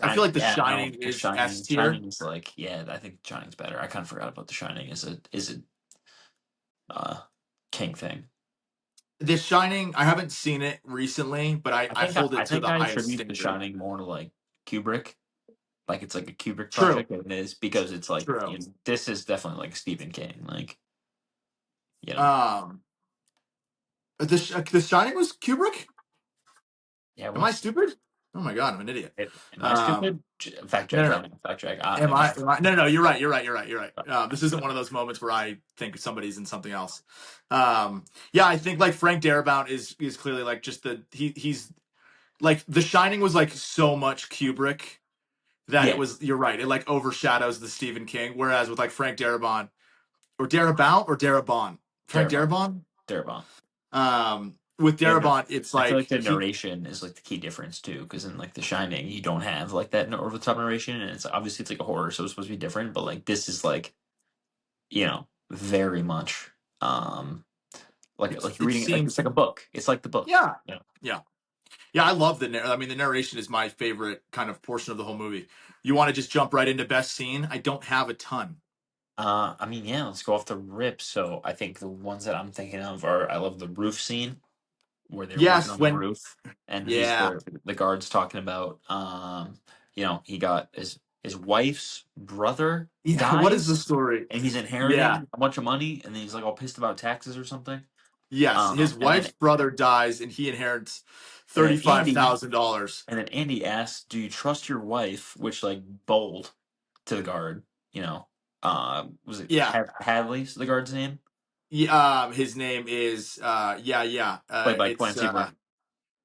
I feel like The Yeah, no, Shining The is S Shining. tier. Shining is like, yeah, I think Shining's better. I kind of forgot about The Shining is a uh King thing. The Shining, I haven't seen it recently, but I hold I it to think the I highest attribute The standard. Shining more to like Kubrick. Like it's like a Kubrick True. project, and it is because it's like, True. this is definitely like Stephen King. Like, you know. Um, the Shining was Kubrick? Yeah, it Am I was. stupid? Oh my god, I'm an idiot. Am I Um, stupid? Fact no, check no, no. right now. Fact check. Am Am I? I? Am I? No, no, no. You're right. You're right. You're right. You're right. This isn't one of those moments where I think somebody's in something else. Yeah, I think like Frank Darabont is clearly like just he's like The Shining was like so much Kubrick that it Yeah, was. You're right. It like overshadows the Stephen King. Whereas with like Frank Darabont or Darabont, Frank Darabont. Darabont. Darabont. With Yeah, no. Darabont, it's I feel like like the he narration is like the key difference too, because in like The Shining, you don't have like that over the top narration, and it's obviously it's like a horror, so it's supposed to be different. But like this is like, very much um like you're it reading it, like it's seems like a book. It's like the book. yeah Yeah. yeah yeah. I love I mean, the narration is my favorite kind of portion of the whole movie. You want to just jump right into best scene? I don't have a ton. I mean, yeah. Let's go off the rip. So I think the ones that I'm thinking of are I love the roof scene where they're working Yes, on the when roof and he's yeah the guards talking about he got his wife's brother yeah. What is the dies story? and he's Yeah. inheriting a bunch of money and then he's like all pissed about taxes or something. Yes, his And then wife's brother dies and he inherits and then Andy $35,000. asks, "Do you trust your wife?" Which like bold to the guard, was it Yeah. Hadley's the guard's name? Yeah, his name is yeah. Played by It's Clancy Brown.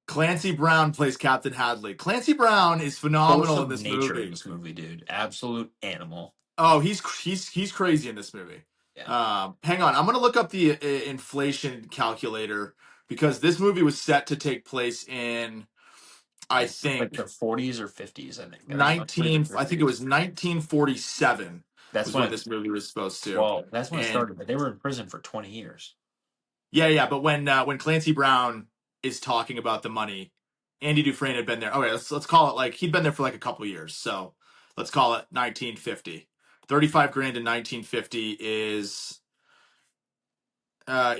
Clancy Brown plays Captain Hadley. Clancy Brown is Force phenomenal in of this nature in movie. this movie, dude. Absolute animal. Oh, he's crazy in this movie. Yeah. Hang on, I'm gonna look up the inflation calculator because this movie was set to take place in, I Like think, the 40s or 50s, I think. Or like 40s or 19. I think it 50s. was 1947 That's was when when this movie was supposed to. that's when it And started, but they were in prison for 20 years. yeah. But when Clancy Brown is talking about the money, Andy Dufresne had been there. Okay, let's call it like he'd been there for like a couple years. So let's call it 1950. 35 grand in 1950 is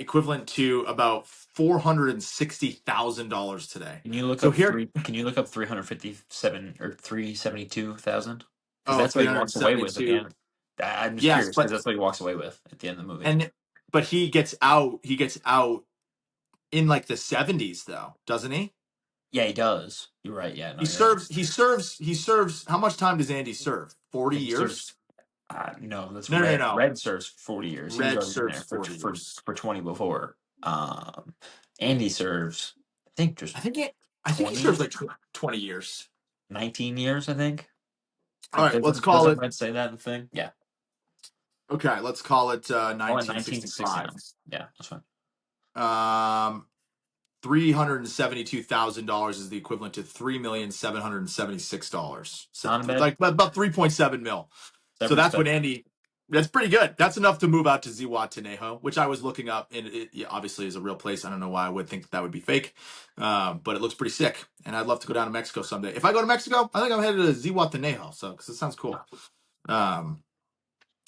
equivalent to about $460,000 today. So here, Can you look up 357 or 372,000? Because oh, that's what he walks away with at the 372. end. I'm just Yes, curious because but that's what he walks away with at the end of the movie. and but he gets out. He gets out in like the 70s, though, doesn't he? Yeah, he does. You're right. Yeah, no, He you're right. serves. He serves. He serves. How much time does Andy serve? I 40 think he years? serves. No, that's No, no, no, Red. no. Red serves 40 years. He was Red already in serves there 40 years. for 20 before. Andy serves, I think, just I think he. I think he serves 20, like 20 years. 19 years. I think. All right, let's call Doesn't it. Red say that in the thing? Yeah. Okay, let's call it Oh, in 1969. 1965. Yeah, that's fine. $372,000 is the equivalent to $3,776,000. So Not a bad. like about 3.7 mil. So Severance that's pay. what Andy. That's pretty good. That's enough to move out to Zihuatanejo, which I was looking up, and it yeah, obviously is a real place. I don't know why I would think that would be fake, but it looks pretty sick. And I'd love to go down to Mexico someday. If I go to Mexico, I think I'm headed to Zihuatanejo, so because it sounds cool. Um,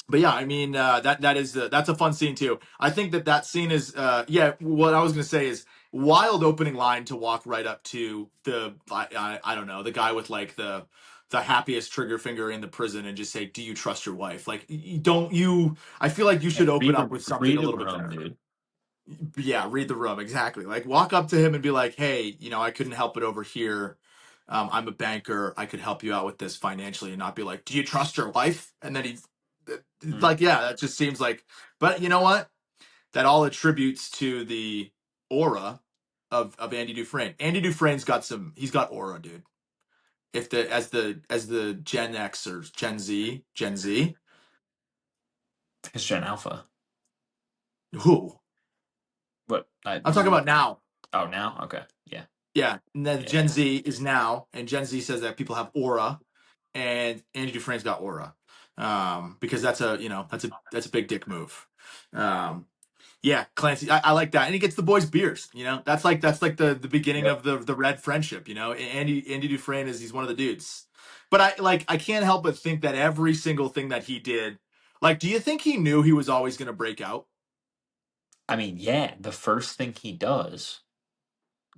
but yeah, I mean that's a fun scene too. I think that scene is yeah. What I was gonna say is wild opening line to walk right up to the I don't know, the guy with like the happiest trigger finger in the prison and just say, "Do you trust your wife?" Like don't you? I feel like you should Hey, open up with something read a the little bit room, better. dude. Yeah, read the room exactly. Like walk up to him and be like, "Hey, I couldn't help it over here. I'm a banker. I could help you out with this financially," and not be like, "Do you trust your wife?" And then he's Mm. like, "Yeah, that just seems like." But you know what? That all attributes to the aura of Andy Dufresne. Andy Dufresne's got some. He's got aura, dude. If the as the Gen X or Gen Z, It's Gen Alpha. who What? I'm talking about now. Oh, now? Okay. Yeah. Yeah, and then Yeah. Gen Yeah. Z is now, and Gen Z says that people have aura, and Andy Dufresne's got aura, because that's a big dick move. Um, yeah, Clancy, I like that, and he gets the boys beers. That's like the beginning Yep. of the red friendship. Andy Dufresne he's one of the dudes, but I can't help but think that every single thing that he did, like, do you think he knew he was always going to break out? I mean, yeah, the first thing he does.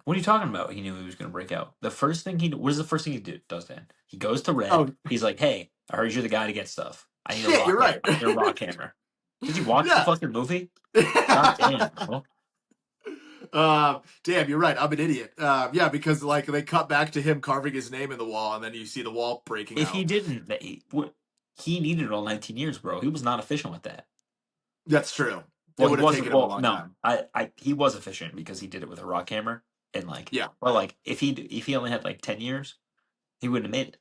What are you talking about? He knew he was going to break out. The first thing what is the first thing does, Dan? He goes to Red. Oh He's like, hey, I heard you're the guy to get stuff. I need a shit, rock you're hammer. right. I need a rock hammer. Did you watch the Yeah. fucking movie? God damn, bro. Damn, you're right. I'm an idiot. Yeah, because like they cut back to him carving his name in the wall, and then you see the wall breaking If he out. didn't, he needed all 19 years, bro. He was not efficient with that. That's true. It Well, he would have wasn't. taken him a Well, long no, time. he was efficient because he did it with a rock hammer, and like, Yeah. well, like if he only had like 10 years, he wouldn't have made it.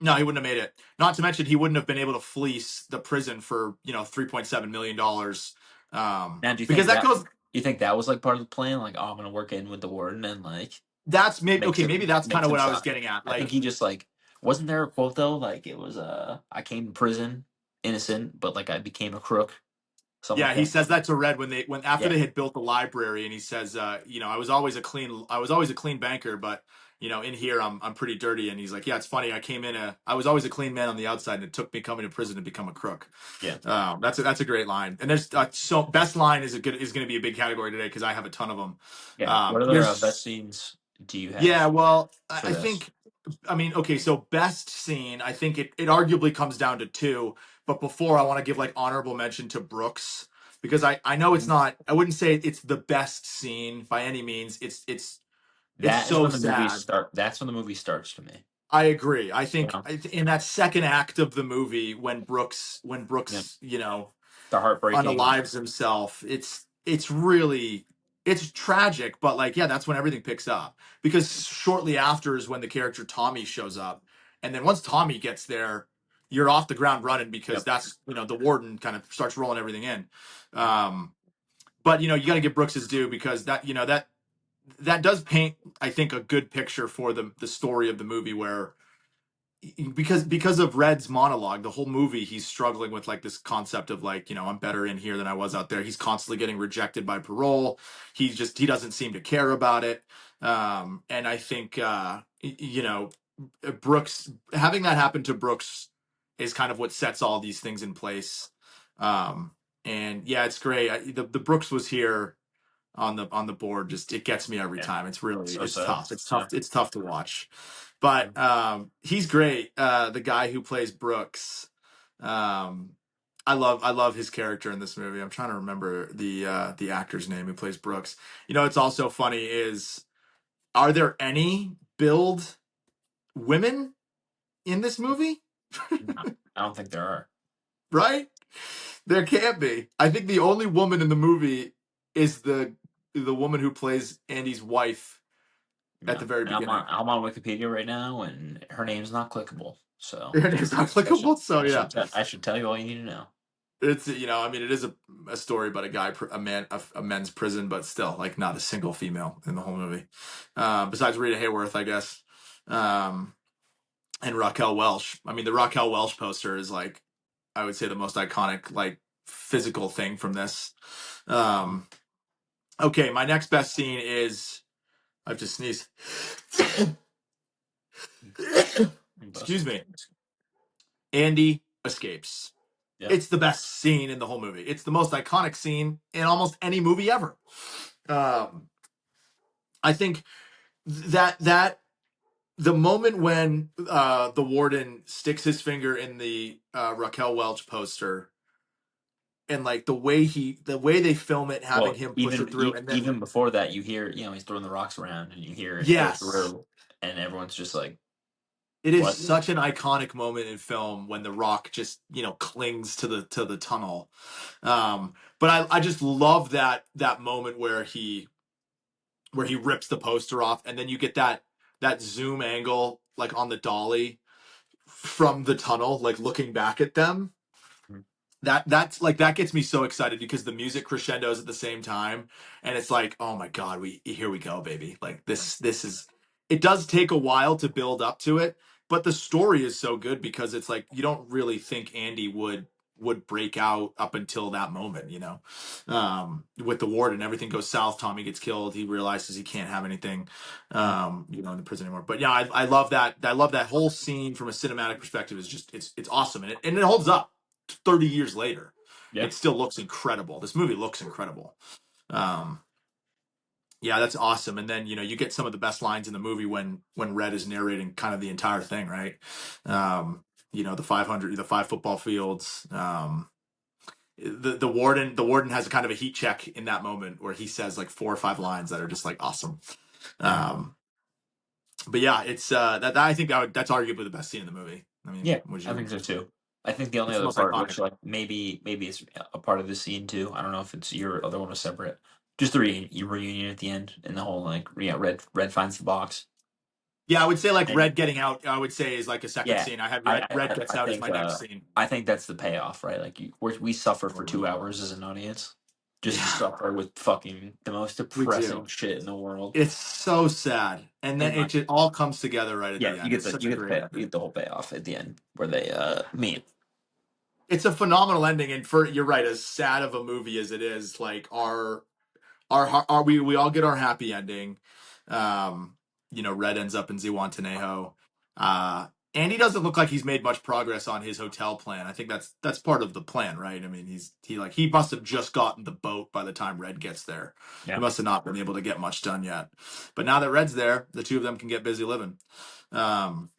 No, he wouldn't have made it. Not to mention he wouldn't have been able to fleece the prison for $3.7 million. Now, do you Because think that that goes. you think that was like part of the plan? Like, oh, I'm gonna work in with the warden and like That's maybe okay. Maybe that's kind makes of him what I was shine. getting at. I think Like he just like wasn't there a quote though? Like it was I came to prison innocent, but like I became a crook. Something yeah, like he that. says that to Red when after Yeah. they had built the library, and he says, I was always a clean banker, but in here I'm pretty dirty. And he's like, yeah, it's funny. I was always a clean man on the outside, and it took me coming to prison to become a crook. Yeah. That's a great line. And there's so best line is going to be a big category today because I have a ton of them. Yeah. What other best There's scenes do you have Yeah, well, I for I this? think I mean, okay, so best scene, I think it arguably comes down to two. But before, I want to give like honorable mention to Brooks because I know it's not. I wouldn't say it's the best scene by any means. It's That is so when the movie sad. start. That's when the movie starts to me. I agree. I You think know. in that second act of the movie when Yeah. Brooks The heartbreaking. unalives himself, it's tragic, but like yeah, that's when everything picks up because shortly after is when the character Tommy shows up, and then once Tommy gets there, you're off the ground running because Yep. that's the warden kind of starts rolling everything in. um but you got to give Brooks his due because that does paint, I think, a good picture for the story of the movie where because of Red's monologue, the whole movie he's struggling with like this concept of like, I'm better in here than I was out there. He's constantly getting rejected by parole. He doesn't seem to care about it. And I think Brooks, having that happen to Brooks is kind of what sets all these things in place. Um and yeah, it's great. The Brooks was here on the board, just it gets me every Yeah. time. So It's sad. tough. It's Yeah. tough. It's tough to watch. But he's great. The guy who plays Brooks. Um I love his character in this movie. I'm trying to remember the actor's name who plays Brooks. It's also funny is, are there any build women in this movie? No, I don't think there are. Right? There can't be. I think the only woman in the movie is the woman who plays Andy's wife at No, the very and beginning. I'm on Wikipedia right now, and her name's not clickable. So It's not I should clickable, so yeah, I should tell you all you need to know. it's I mean, it is a story about a guy, a man, a men's prison, but still, like, not a single female in the whole movie, besides Rita Hayworth, I guess, um, and Raquel Welch. I mean, the Raquel Welch poster is like, I would say, the most iconic like physical thing from this. Um, okay, my next best scene is I've just sneezed. And Excuse Buster me. Keaton's- Andy escapes. Yeah. It's the best scene in the whole movie. It's the most iconic scene in almost any movie ever. Um, I think that the moment when the warden sticks his finger in the Raquel Welch poster, and like the way they film it, having Well, him push even it through, and then even before that, you hear, he's throwing the rocks around, and you hear it go yes, through, and everyone's just like, it is "What?" such an iconic moment in film when the rock just clings to the tunnel. But I just love that moment where he rips the poster off, and then you get that zoom angle like on the dolly from the tunnel, like looking back at them. Mhm. That's like that gets me so excited because the music crescendos at the same time, and it's like, oh my god, we here we go, baby. Like this is, it does take a while to build up to it, but the story is so good because it's like you don't really think Andy would break out up until that moment, with the warden, everything goes south. Tommy gets killed. He realizes he can't have anything, in the prison anymore. But yeah, I love that. I love that whole scene from a cinematic perspective. Is just it's awesome, and it holds up 30 years later. Yeah. It still looks incredible. This movie looks incredible. Um, yeah, that's awesome. And then you get some of the best lines in the movie when Red is narrating kind of the entire thing, right? The 500, the 5 football fields. The warden has a kind of a heat check in that moment where he says like 4 or 5 lines that are just like awesome. Yeah. Um, but yeah, it's that I think that's arguably the best scene in the movie. I mean, Yeah, would I you? think so too. I think the only It's the other most part, iconic. which like maybe it's a part of the scene too. I don't know if it's your other one was separate. Just the reunion at the end, and the whole like, Red finds the box. Yeah, I would say like And Red getting out. I would say is like a second yeah, scene. I had I Red I, gets I out as my think next scene. I think that's the payoff, right? Like we suffer for Totally. 2 hours as an audience just to Yeah, suffer with fucking the most we do. depressing shit in the world. It's so sad, and then And it like, just all comes together right at yeah, the end. It's such a great you ending. get the whole payoff at the end where they meet. It's a phenomenal ending, and for you're right, as sad of a movie as it is, like our we all get our happy ending. Red ends up in Zihuatanejo. Uh, Andy doesn't look like he's made much progress on his hotel plan. I think that's part of the plan, right? I mean, he must have just gotten the boat by the time Red gets there. He Yeah. must have not been able to get much done yet. But now that Red's there, the two of them can get busy living. Um,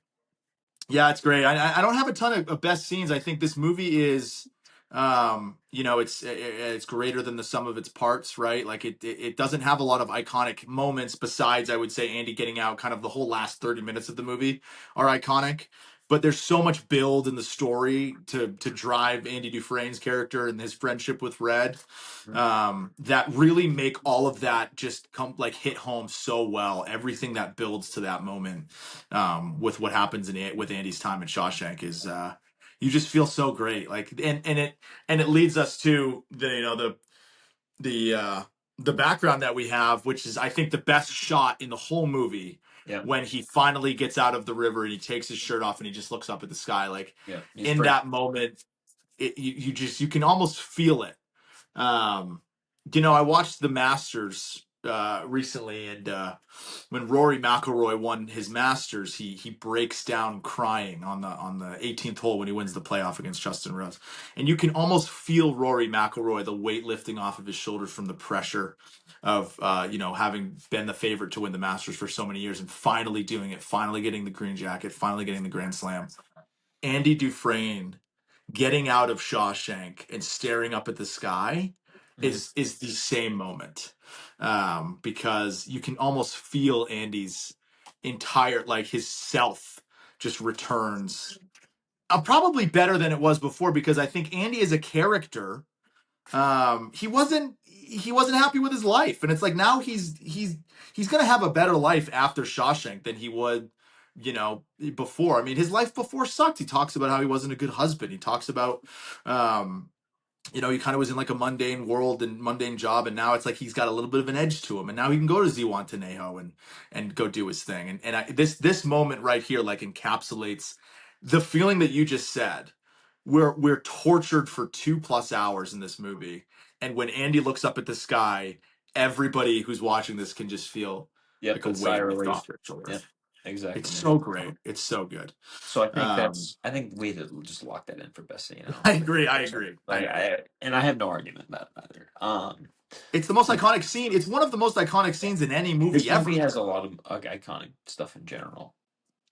yeah, it's great. I don't have a ton of best scenes. I think this movie is, it's greater than the sum of its parts, right? Like it doesn't have a lot of iconic moments besides, I would say, Andy getting out. Kind of the whole last 30 minutes of the movie are iconic, but there's so much build in the story to drive Andy Dufresne's character and his friendship with Red, Mhm. that really make all of that just come like hit home so well. Everything that builds to that moment, with what happens with Andy's time in Shawshank is, you just feel so great. Like, and it leads us to the the background that we have, which is I think the best shot in the whole movie Yeah. when he finally gets out of the river and he takes his shirt off and he just looks up at the sky. Like Yeah. He's in pretty. that moment, you can almost feel it. um, I watched the Masters recently, and when Rory McIlroy won his Masters, he breaks down crying on the 18th hole when he wins the playoff against Justin Rose, and you can almost feel Rory McIlroy, the weight lifting off of his shoulders from the pressure of having been the favorite to win the Masters for so many years and finally doing it, finally getting the green jacket, finally getting the Grand Slam. Andy Dufresne getting out of Shawshank and staring up at the sky Mhm. is the same moment, because you can almost feel Andy's entire, like, his self just returns, probably better than it was before, because I think Andy as a character, he wasn't happy with his life, and it's like now he's gonna have a better life after Shawshank than he would, before. I mean, his life before sucked. He talks about how he wasn't a good husband. He talks about, um, he kind of was in like a mundane world and mundane job, and now it's like he's got a little bit of an edge to him, and now he can go to Zihuatanejo and go do his thing. This moment right here like encapsulates the feeling that you just said. We're tortured for 2+ hours in this movie, and when Andy looks up at the sky, everybody who's watching this can just feel Yep. like a That sigh weight of lift relief. off their shoulder. Yep. It's exactly, man. so great. It's so good. So Um, I think we did just lock that in for best scene. I I don't think agree. I agree. I like agree. I have no argument about it either. It's the most iconic scene. It's one of the most iconic scenes in any movie This ever. movie has a lot of iconic stuff in general,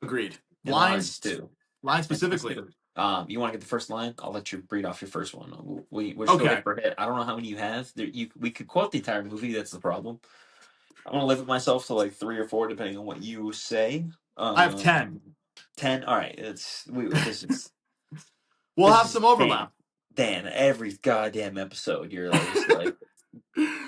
Agreed. and lines Lines, too. lines And specifically. specific. You want to get the first line? I'll let you read off your first one. We just go hit Okay. for hit. I don't know how many you have. We could quote the entire movie. That's the problem. I'm gonna limit myself to like 3 or 4, depending on what you say. I have 10. 10. All right. We'll This have is some Dan. overlap. Dan, every goddamn episode, you're like, just like,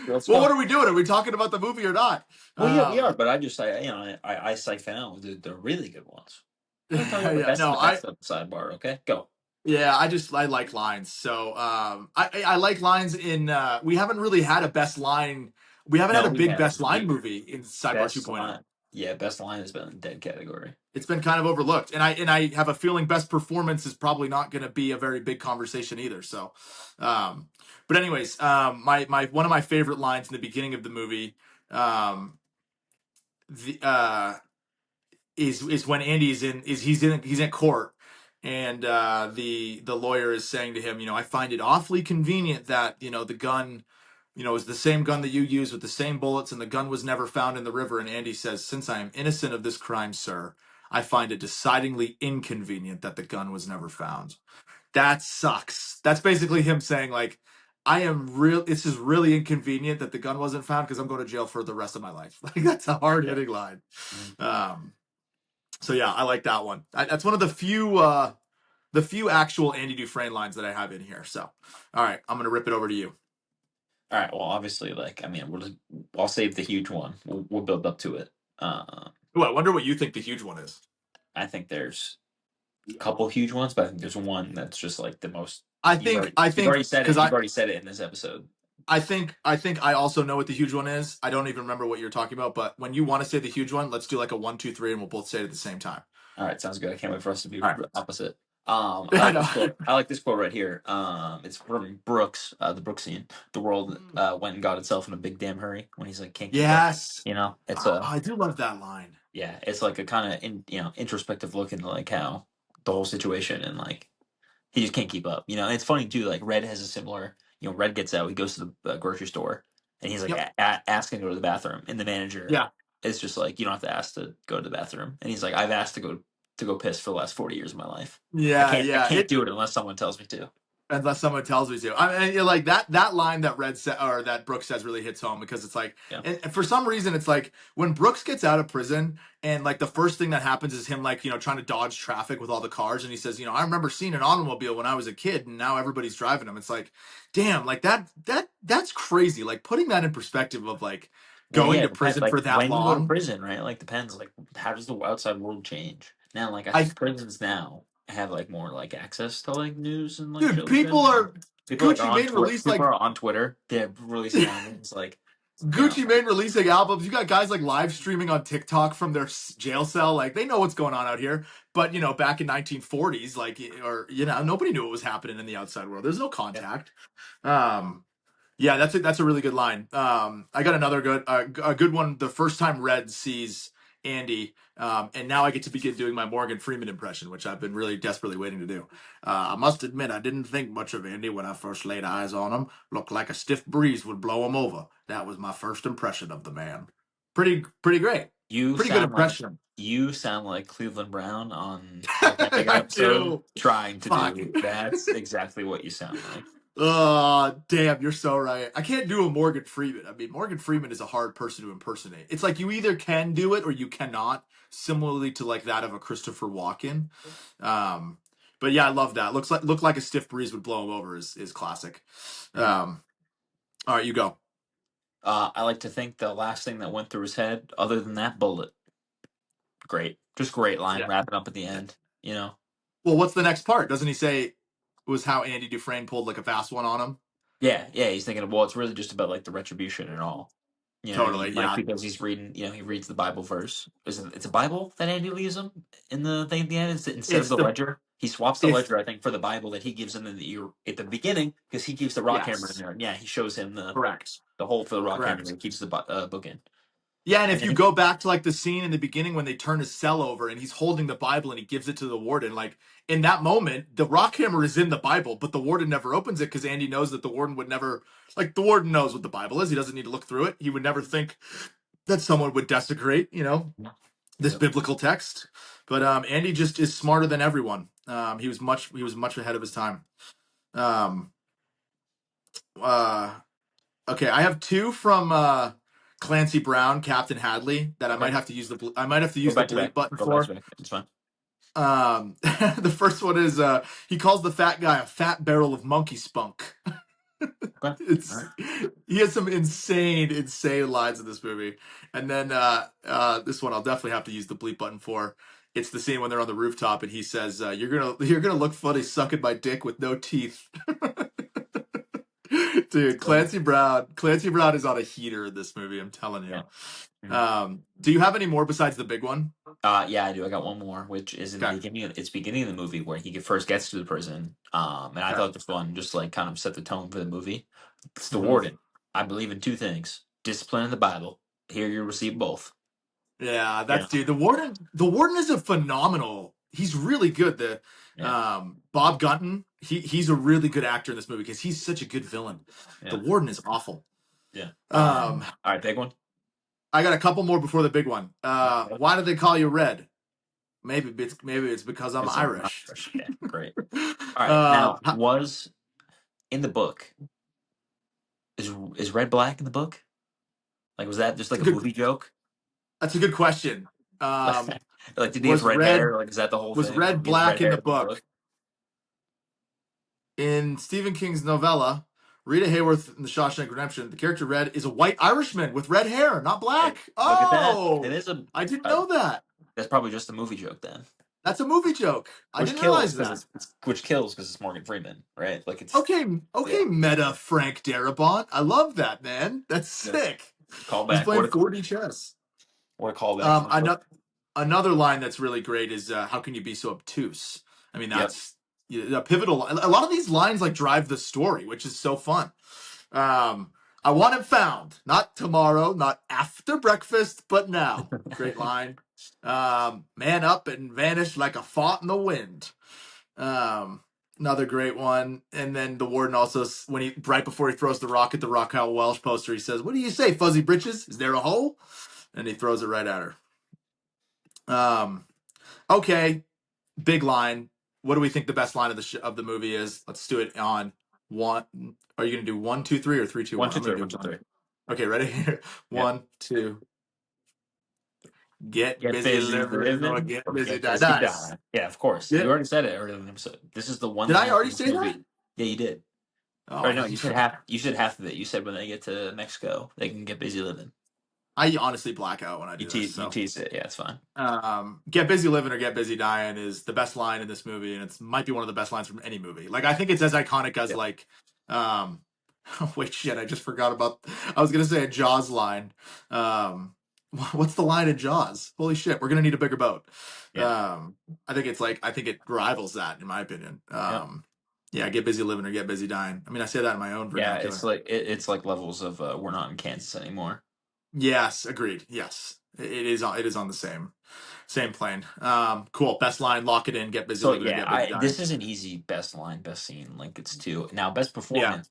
let's Well, what go. are we doing? Are we talking about the movie or not? Well, yeah, we are, Um, but I siphon out the really good ones. I'm gonna tell you the yeah, best of no, the best of the sidebar. Okay, go. I like lines. So I like lines in. We haven't really had a best line. We haven't had No, a we big have best line movie in Sidebar best 2.0. line. Yeah, best line has been in dead category. It's been kind of overlooked, and I have a feeling best performance is probably not going to be a very big conversation either. So, um, but anyways, my one of my favorite lines in the beginning of the movie, um, the is when Andy's in is he's in court, and the lawyer is saying to him, I find it awfully convenient that the gun, is the same gun that you used with the same bullets, and the gun was never found in the river. And Andy says, since I am innocent of this crime, sir, I find it decidedly inconvenient that the gun was never found. That sucks. That's basically him saying like, I am real. This is really inconvenient that the gun wasn't found because I'm going to jail for the rest of my life. Like that's a hard Yeah. hitting line. Mhm. So yeah, I like that one. That's one of the few actual Andy Dufresne lines that I have in here. So, all right, I'm gonna rip it over to you. All right. Well, obviously, like I mean, I'll save the huge one. We'll build up to it. Ooh, I wonder what you think the huge one is. I think there's a couple huge ones, but I think there's one that's just like the most. I You've think already said because it. You've already said it in this episode. I think I also know what the huge one is. I don't even remember what you're talking about. But when you want to say the huge one, let's do like a 1, 2, 3, and we'll both say it at the same time. All right, sounds good. I can't wait for us to be All right. opposite. I I like know. this quote. I like this quote right here. It's from Brooks, the Brooks scene. The world went and got itself in a big damn hurry when he's like can't keep up. Yes, It's I do love that line. yeah, it's like a kind of introspective look into like how the whole situation and like he just can't keep up. It's funny too. Like Red has a similar. Red gets out. He goes to the grocery store and he's like Yep. asking to go to the bathroom, and the manager Yeah. is just like, you don't have to ask to go to the bathroom, and he's like, I've asked to go piss for the last 40 years of my life. Yeah. I Yeah. can't do it unless someone tells me to. Unless someone tells me to. I mean, like that line that Red said or that Brooks says really hits home because it's like, Yeah, and for some reason, it's like when Brooks gets out of prison and like the first thing that happens is him like trying to dodge traffic with all the cars, and he says, I remember seeing an automobile when I was a kid, and now everybody's driving them. It's like, damn, like that's crazy. Like putting that in perspective of like well, going yeah, to it depends. prison Like for that when you go to long. prison, right? Like depends. Like how does the outside world change now? Like I I think prisons now have like more like access to like news and like dude, shit like people that. are People like are Gucci on Mane Twitter. released People like are on Twitter. They're releasing albums like you know. Gucci Mane releasing albums. You got guys like live streaming on TikTok from their jail cell. Like they know what's going on out here. But back in 1940s, like or nobody knew what was happening in the outside world. There's no Yeah. contact. Um, yeah, that's a really good line. I got another a good one. The first time Red sees Andy, and now I get to begin doing my Morgan Freeman impression, which I've been really desperately waiting to do. I must admit, I didn't think much of Andy when I first laid eyes on him. Looked like a stiff breeze would blow him over. That was my first impression of the man. Pretty great. You Pretty good sound like impression. you sound like Cleveland Brown on the Can't Make It I episode do. trying to Fuck. do. That's exactly what you sound like. Oh, damn, you're so right. I can't do a Morgan Freeman. I mean, Morgan Freeman is a hard person to impersonate. It's like you either can do it or you cannot, similarly to like that of a Christopher Walken. Um, but yeah, I love that. Look like a stiff breeze would blow him over is classic. Mhm. All right, you go. I like to think the last thing that went through his head, other than that bullet, great, just great line Yeah. wrapping up at the end. Well, what's the next part? Doesn't he say it was how Andy Dufresne pulled like a fast one on him? Yeah, yeah. He's thinking, well, it's really just about like the retribution and all. You know what I mean? Totally. Like Yeah. because he's reading, he reads the Bible verse. It's a Bible that Andy leaves him in the thing at the end. Instead of It's the the ledger, he swaps the it's ledger, I think, for the Bible that he gives him at the beginning because he keeps the rock hammer in yes. there. And yeah, he shows him the Correct. hole for the rock hammer Correct. and he keeps the book in. Yeah, and if you And go back to like the scene in the beginning when they turn his cell over and he's holding the Bible and he gives it to the warden, like in that moment, the rock hammer is in the Bible, but the warden never opens it because Andy knows that the warden would never, like the warden knows what the Bible is. He doesn't need to look through it. He would never think that someone would desecrate, this yep. biblical text. But Andy just is smarter than everyone. He was much ahead of his time. Um, uh, Okay, I have two from Clancy Brown, Captain Hadley, that Okay. I might have to Go use the back to back. bleep button Go back to for. back. It's fine. The first one is he calls the fat guy a fat barrel of monkey spunk. Okay. All It's right. he has some insane lines in this movie. And then this one I'll definitely have to use the bleep button for. It's the scene when they're on the rooftop and he says, you're gonna look funny sucking my dick with no teeth." Dude, Clancy Brown is on a heater in this movie, I'm telling Yeah. you. Mhm. Do you have any more besides the big one? Yeah, I do. I got one more, which is in the Okay. beginning. It's beginning of the movie where he first gets to the prison. And I Okay. thought this one just like kind of set the tone for the movie. It's the hmm warden. I believe in two things: discipline and the Bible. Here you receive both. Yeah, Yeah. that's dude. The warden is a phenomenal. He's really good. The Yeah. Bob Gunton, he's a really good actor in this movie because he's such a good villain. The Yeah. warden is awful. Yeah. Um, All right, big one. I got a couple more before the big one. Okay. Why do they call you Red? Maybe it's because I'm It's a Irish. Irish. Yeah, great. All right. Now, How, was in the book is Red black in the book? Like, was that just That's like a a good. movie joke? That's a good question. Um, Like, did he have was red red hair? Like, is that the whole was thing? Like, red he has black red in hair the in the book? book? In Stephen King's novella, Rita Hayworth in The Shawshank Redemption, the character Red is a white Irishman with red hair, not Hey, black. look at that. It Oh, is I didn't know that. that's probably just a movie joke then, That's a movie joke. I which didn't kills realize because that. it's Morgan Freeman, right? Like it's Okay, yeah, okay, meta Frank Darabont. I love that, man. That's yeah. sick. He's Callback. playing 4D chess. What a callback Um, from the book. another another line that's really great is "How can you be so obtuse?" I mean, Yep. that's a pivotal. A lot of these lines like drive the story, which is so fun. Um, I want him found, not tomorrow, not after breakfast, but now. Great line. Man up and vanish like a fart in the wind. Um, Another great one. And then the warden also, when he right before he throws the rock at the Raquel Welch poster, he says, "What do you say, fuzzy britches? Is there a hole?" And he throws it right at her. Um, okay, big line. What do we think the best line of the movie is? Let's do it on one. Are you gonna do 1, 2, 3 or 3, 2, 1? I'm gonna do One, two, one. three. Okay, ready? Yep. 1, 2. Get Get busy busy living or living get or busy get die. busy Nice. dying. Yeah, of course. You Yeah. already said it earlier in the episode. This is the one Did I line already in this say that? movie. Yeah, you did. Oh, Or I no, thought you. you said half of it. You said when they get to Mexico, they can get busy living. I honestly black out when I do this. You So, teased it. Yeah, it's fine. get busy living or get busy dying is the best line in this movie, and it might be one of the best lines from any movie. Like, I think it's as iconic as Yeah. like, wait, shit, I just forgot about. I was gonna say a Jaws line. What's the line in Jaws? Holy shit, we're gonna need a bigger boat. Yeah. I think it rivals that in my opinion. Yeah. Yeah, get busy living or get busy dying. I mean, I say that in my own Yeah, vernacular. it's like levels of we're not in Kansas anymore. Yes, agreed. Yes, it is on the same plane. Cool. Best line, lock it in, get busy So living or yeah, get busy I dying. this is an easy best line, best scene. Like it's two. Now best Yeah. performance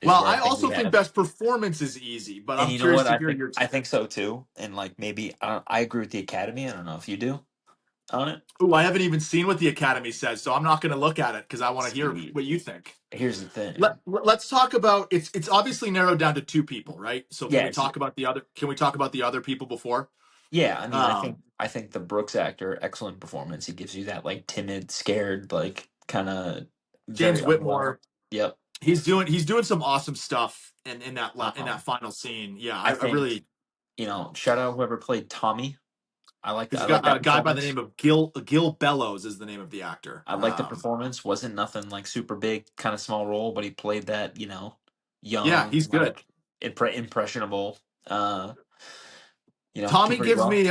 is Well, where I I think also we think have. best performance is easy, but And I'm you know curious what? to hear your I take. think so too. And like maybe I agree with the Academy. I don't know if you do on it. Ooh, I haven't even seen what the Academy says, so I'm not going to look at it because I want to hear See, what you think. here's the thing. Let's talk about it's obviously narrowed down to two people, right? So Yeah, it's can we talk about the other people before? yeah. I mean, Um, I think the Brooks actor, excellent performance. He gives you that like timid, scared, like kind of very James unwell. Whitmore, Yep. he's doing some awesome stuff in Um, that final scene. Yeah, I I think really. shout out whoever played Tommy. There's I like that a guy by the performance. name of Gil Bellows is the name of the actor. I like the performance. Wasn't nothing like super big, kind of small role, but he played that Yeah, young, he's good. like impressionable. Uh, Tommy did pretty gives well. me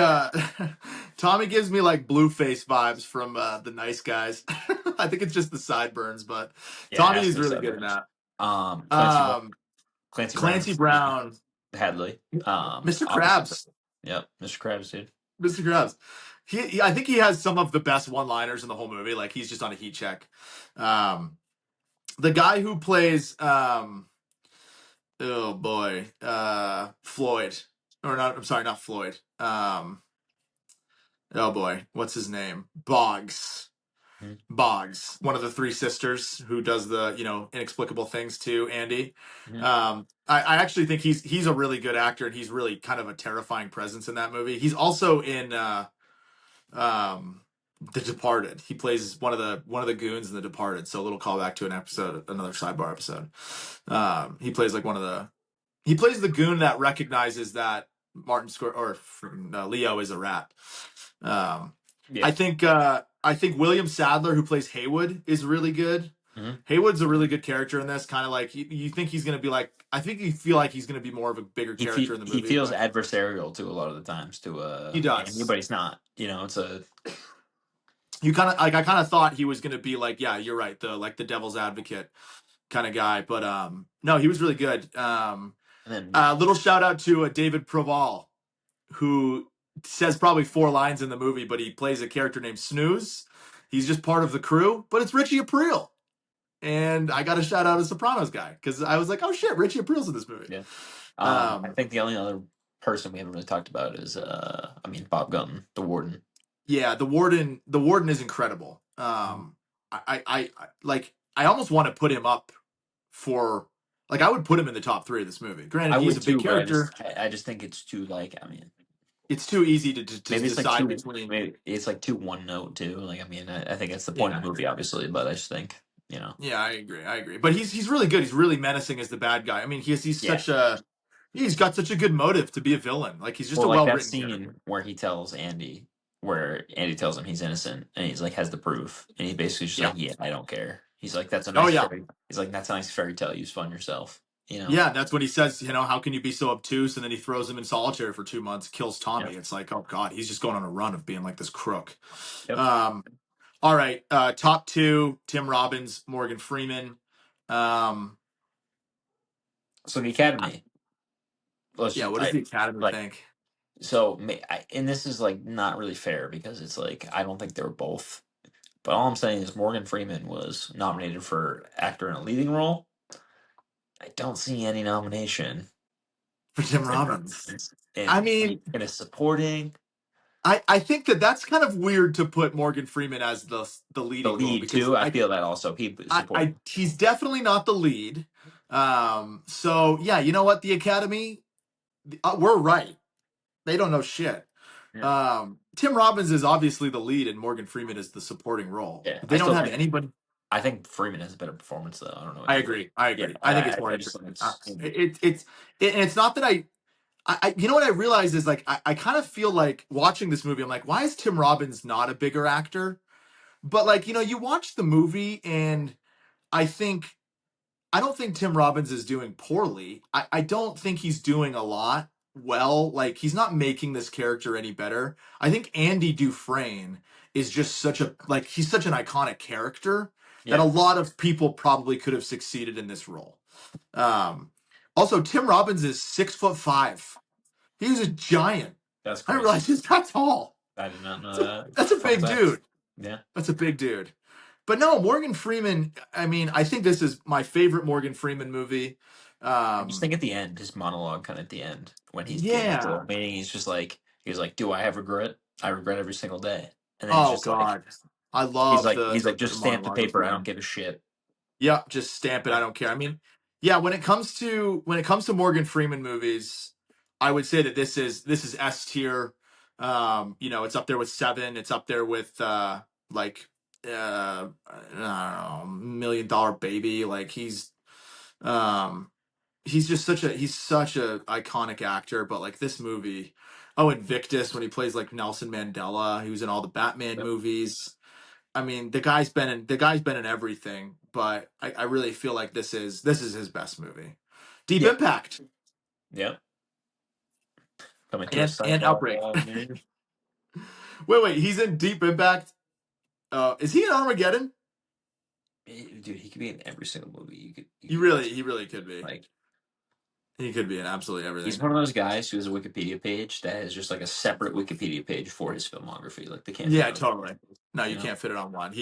Tommy gives me like Blueface vibes from the Nice Guys. I think it's just the sideburns, but Yeah, Tommy is Ashley really good in Suburbs. that. Um, Clancy Um, Clancy Brown, Clancy Brown, Hadley. Mr. Obviously, Krabs. Yep, Mr. Krabs, dude. Mr. Krabs. I think he has some of the best one-liners in the whole movie. Like he's just on a heat check. The guy who plays oh boy, Floyd, or not? I'm sorry, not Floyd. Oh boy, what's his name? Boggs. Mhm. Boggs, one of the three sisters who does the inexplicable things to Andy. Mhm. I actually think he's a really good actor, and he's really kind of a terrifying presence in that movie. He's also in um, The Departed. He plays one of the goons in The Departed. So a little callback to an episode, another sidebar episode. He plays like he plays the goon that recognizes that Leo is a rat. Um, Yeah. I think William Sadler, who plays Haywood, is really good. Mhm. Haywood's a really good character in this. Kind of like you think he's gonna be like. I think you feel like he's gonna be more of a bigger character in the He movie, feels but adversarial to a lot of the times to he Andy, does. but he's not. It's a You kind of like I kind of thought he was gonna be like, yeah, you're right, the devil's advocate kind of guy, but no, he was really good. and then Little shout out to David Proval, who says probably four lines in the movie, but he plays a character named Snooze. He's just part of the crew, but it's Richie Aprile. And I got to shout out a Sopranos guy because I was like, oh shit, Richie Aprile's in this movie. yeah. I Um, think the only other person we haven't really talked about is Bob Gunn, the warden. yeah, the warden. The warden is incredible. I almost want to put him up for like I would put him in the top three of this movie. Granted, I he's would a big too, but character. I just think it's too It's too easy to maybe it's like decide too between. maybe it's like too one note too. I think that's the point of Yeah, the movie, obviously, but I just think yeah, I agree. I agree. But he's really good. He's really menacing as the bad guy. I mean, yeah. he's got such a good motive to be a villain. Like he's just Or a like well that written scene character. where Andy tells him he's innocent and he's like has the proof and he basically just Yeah. like, yeah, I don't care. He's like, that's a Oh nice yeah. fairy. He's like, that's a nice fairy tale. You spun yourself. Yeah, that's what he says, how can you be so obtuse? And then he throws him in solitary for 2 months, kills Tommy. Yep. It's like, oh God, he's just going on a run of being like this crook. Yep. Um, all right. Top two, Tim Robbins, Morgan Freeman. Um, So the Academy. yeah, what does the Academy Like think? so. And this is like not really fair because it's like I don't think they were both. But all I'm saying is Morgan Freeman was nominated for actor in a leading role. I don't see any nomination For Tim for Tim Robbins. Robbins I mean, in a supporting. I think that's kind of weird to put Morgan Freeman as the The leading role lead because too. I feel that also he supported. he's definitely not the lead. So yeah, you know what? The Academy, we're right. They don't know shit. Yeah, Tim Robbins is obviously the lead, and Morgan Freeman is the supporting role. yeah. They don't have anybody. I think Freeman has a better performance though. I don't know what I you think. agree. I Yeah, agree. I think it's Morgan just think Freeman. it's And it's not that you know what I realized is like I kind of feel like watching this movie. I'm like, why is Tim Robbins not a bigger actor? But like you watch the movie, and I think I don't think Tim Robbins is doing poorly. I don't think he's doing a lot well. Like he's not making this character any better. I think Andy Dufresne is just he's such an iconic character that a yeah. lot of people probably could have succeeded in this role. Um, Also, Tim Robbins is 6'5". He was a giant. That's I didn't crazy. realize he's that tall. I did not know That's a, that. that's a Fun big fact. dude. Yeah. That's a big dude. But no, Morgan Freeman. I mean, I think this is my favorite Morgan Freeman movie. I just think at the end, his monologue kind of at the end when he's getting into the Yeah. meeting, he's like, "Do I have regret? I regret every single day." And then Oh God, I love he's like, the just stamp the monologue at the paper. I don't end. give a shit. Yeah, just stamp it. I don't care. I mean, yeah. When it comes to Morgan Freeman movies, I would say that this is S tier. It's up there with Seven. It's up there with like I don't know, $1 Million Baby. Like um he's just such a iconic actor. But like this movie, oh, Invictus when he plays like Nelson Mandela. He was in all the Batman Yep. movies. I mean, the guy's been in everything, but I really feel like this is his best movie. Deep Yeah. Impact Yep. Coming to a and Outbreak. sidebar near you. Wait, he's in Deep Impact. Is he in Armageddon? Dude, he could be in every single movie. You He could really could be. like He could be in absolutely He's everything. one of those guys who has a Wikipedia page that is just like a separate Wikipedia page for his filmography. Like they can't fit Yeah, it on, totally. No, you you know? can't fit it on one.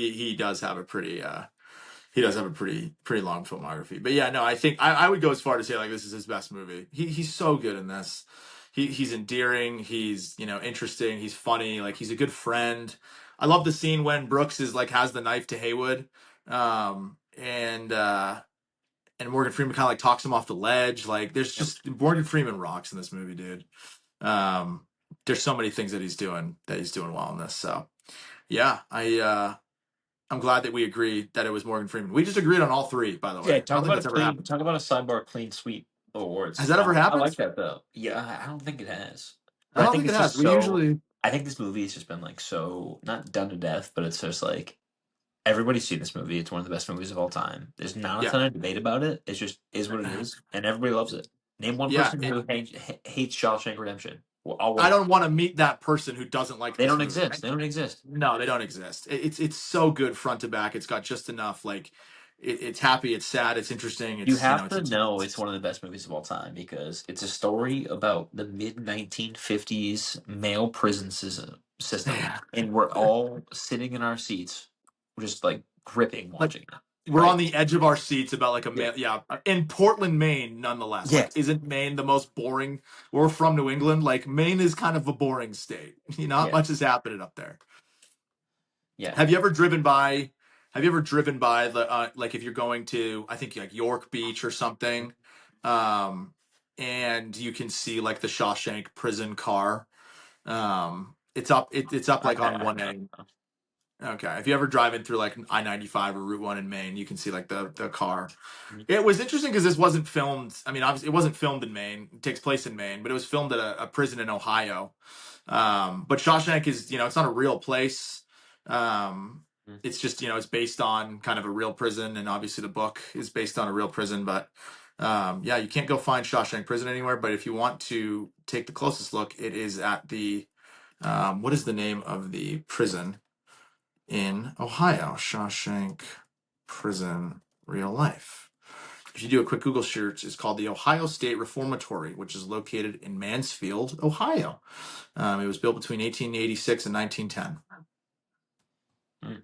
He does have a pretty long filmography. But yeah, no, I think I would go as far to say like this is his best movie. He's so good in this. He's endearing. He's interesting. He's funny. Like he's a good friend. I love the scene when Brooks is like has the knife to Haywood, and Morgan Freeman kind of like talks him off the ledge. Like there's Yep. just Morgan Freeman rocks in this movie, dude. Um, there's so many things that he's doing well in this. So yeah, I'm glad that we agreed that it was Morgan Freeman. We just agreed on all three, by the Yeah, way. I don't think that's ever happened. talk about a sidebar clean sweep of awards. Has that ever I happened? like that though. Yeah, I don't think it has. I But I don't think think it it's has. just We so. usually, I think this movie has just been like so not done to death, but it's just like everybody's seen this movie. It's one of the best movies of all time. There's not a yeah, ton of debate about it. It's just is what it is, and everybody loves it. Name one yeah. person who hates Shawshank Redemption. Well, I'll I wait. don't want to meet that person who doesn't like They this don't movie. exist. They don't exist. No, they don't exist. It's so good front to back. It's got just enough like it's happy, it's sad, it's interesting. You It's have it's to know it's one of the best movies of all time because it's a story about the mid 1950s male prison system, yeah. and we're all sitting in our seats, just like gripping Like watching it. we're on Right? the edge of our seats about like a Yeah. yeah, in Portland, Maine, nonetheless. Yeah. Like, isn't Maine the most boring? We're from New England. Like, Maine is kind of a boring state. Not Yeah. much is happening up there. Yeah. Have you ever driven by? Have you ever driven by the like if you're going to I think like York Beach or something, um, and you can see like the Shawshank prison car. It's up like on I one know. A. Okay, if you ever driving through like I-95 or Route One in Maine, you can see like the car. It was interesting because this wasn't filmed. I mean, obviously, it wasn't filmed in Maine. It takes place in Maine, but it was filmed at a prison in Ohio. But Shawshank is, it's not a real place. Um, Mhm. it's just, it's based on kind of a real prison, and obviously the book is based on a real prison. But yeah, you can't go find Shawshank Prison anywhere. But if you want to take the closest look, it is at the what is the name of the prison in Ohio? Shawshank Prison, real life. If you do a quick Google search, it's called the Ohio State Reformatory, which is located in Mansfield, Ohio. It was built between 1886 and 1910. Mm.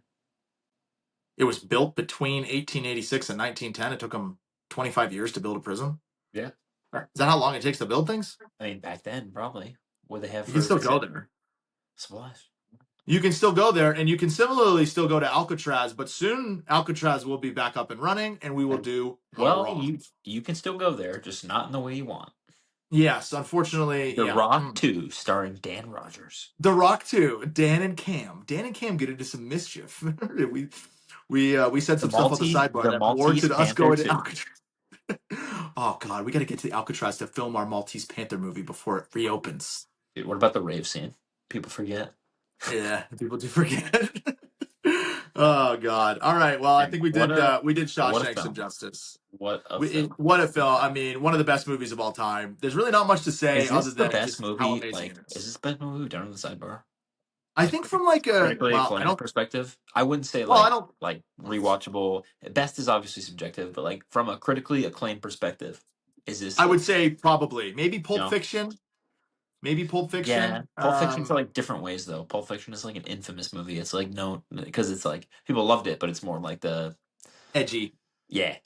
It was built between 1886 and 1910. It took them 25 years to build a prison. Yeah. Is that how long it takes to build things? I mean, back then, probably. What they have You can for still go there. supplies. You can still go there, and you can similarly still go to Alcatraz, but soon Alcatraz will be back up and running, and we will do The Well, Rock. you can still go there, just not in the way you want. Yes, unfortunately, The yeah. Rock 2, starring Dan Rogers. The Rock too. Dan and Cam. Dan and Cam get into some mischief. we said some stuff on the sidebar The that Maltese warranted us Panther going to 2. Alcatraz. Oh God, we got to get to the Alcatraz to film our Maltese Panther movie before it reopens. Dude, what about the rave scene? People forget. Yeah, people do forget. Oh God. All right. Well, I And think what a we did what a Shawshank some film. justice. What a film. What a film. I mean, one of the best movies of all time. There's really not much to say Is other this the than best just how movie? amazing Like, it is is. this the best movie we've done on the sidebar? I Like think from like a critically well, I acclaimed don't perspective? I wouldn't say well, I don't like rewatchable. Best is obviously subjective, but like from a critically acclaimed perspective, is this I like would say probably maybe you Pulp know? Fiction. Maybe Pulp Yeah, Fiction. Pulp Fiction for like different ways though. Pulp Fiction is like an infamous movie. It's like no, because it's like people loved it, but it's more like the Edgy. yeah,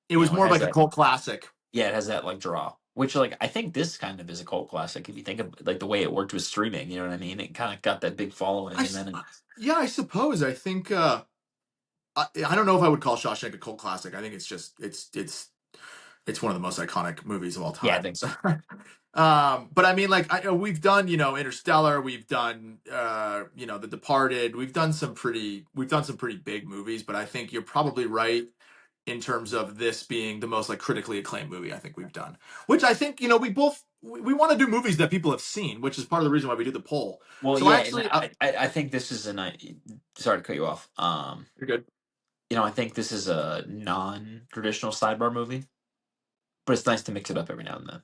It was it more has like a that cult classic. yeah, it has that like draw. Which like I think this kind of is a cult classic if you think of like the way it worked with streaming. You know what I mean? It kind of got that big following, I, and then yeah, I suppose. I think I don't know if I would call Shawshank a cult classic. I think it's just it's one of the most iconic movies of all yeah, I time. think so. But I mean, like we've done, Interstellar, we've done, The Departed, we've done some pretty big movies. But I think you're probably right in terms of this being the most like critically acclaimed movie I think we've done. Which I think we want to do movies that people have seen, which is part of the reason why we do the poll. Well, So yeah, and actually, I think this is sorry to cut you off. you're good. I think this is a non-traditional sidebar movie, but it's nice to mix it up every now and then.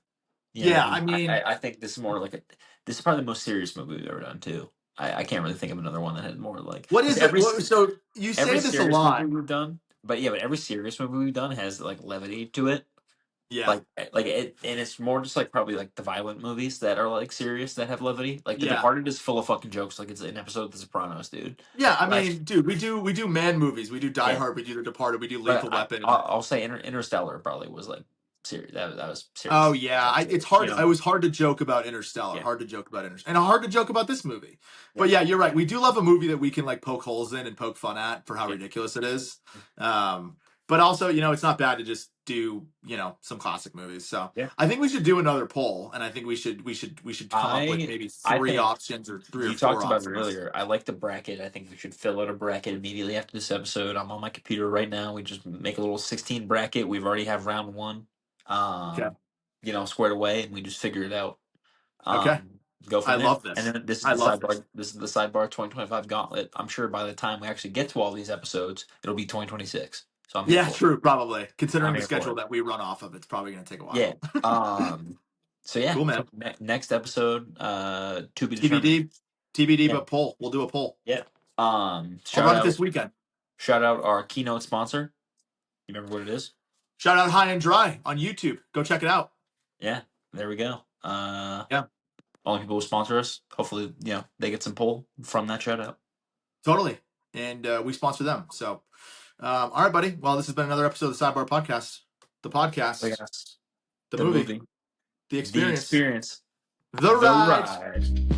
You know what I Yeah, mean? I mean, I think this is more like this is probably the most serious movie we've ever done too. I can't really think of another one that had more like what because is it? So you every say this a serious movie lot. we've done, but yeah, but every serious movie we've done has like levity to it. Yeah. Like it, and it's more just like probably like the violent movies that are like serious that have levity. Like The Yeah. Departed is full of fucking jokes. Like it's an episode of The Sopranos, dude. Yeah, I Like, mean, dude, we do man movies. We do Die yeah, Hard. We do The Departed. We do but Lethal Weapon. I'll say Interstellar probably was like serious. That was Oh serious. yeah, it's Episode, hard. It was hard to joke about Interstellar. yeah, Hard to joke about Interstellar, and hard to joke about this movie. yeah, But yeah, you're right. We do love a movie that we can like poke holes in and poke fun at for how yeah, ridiculous it is. But also, it's not bad to just do some classic movies. So yeah. I think we should do another poll, and I think we should come up with maybe I three think options or three or you four talked about it options. earlier. I like the bracket. I think we should fill out a bracket immediately after this episode. I'm on my computer right now. We just make a little 16 bracket. We've already have round one, Okay. um, squared away, and we just figure it out. Okay. Go I from there. love And this. then this is I the love sidebar. this. This is the sidebar 2025 gauntlet. I'm sure by the time we actually get to all these episodes, it'll be 2026. So I'm here Yeah, for it. true. Probably I'm considering the here for schedule it. that we run off of, it's probably going to take a Yeah. while. So yeah. Cool, So man. next episode, to be determined. TBD, TBD, Yeah. but poll. We'll do a poll. Yeah. I'll Shout run it out. this weekend. Shout out our keynote sponsor. You remember what it is? Shout out High and Dry on YouTube. Go check it out. Yeah. There we go. Yeah, Only people who sponsor us. Hopefully, they get some pull from that shout out. totally. And we sponsor them. So, all right, buddy. Well, this has been another episode of the Sidebar Podcast. The podcast, Yes. the The movie, movie. the The experience, experience. the The ride. ride.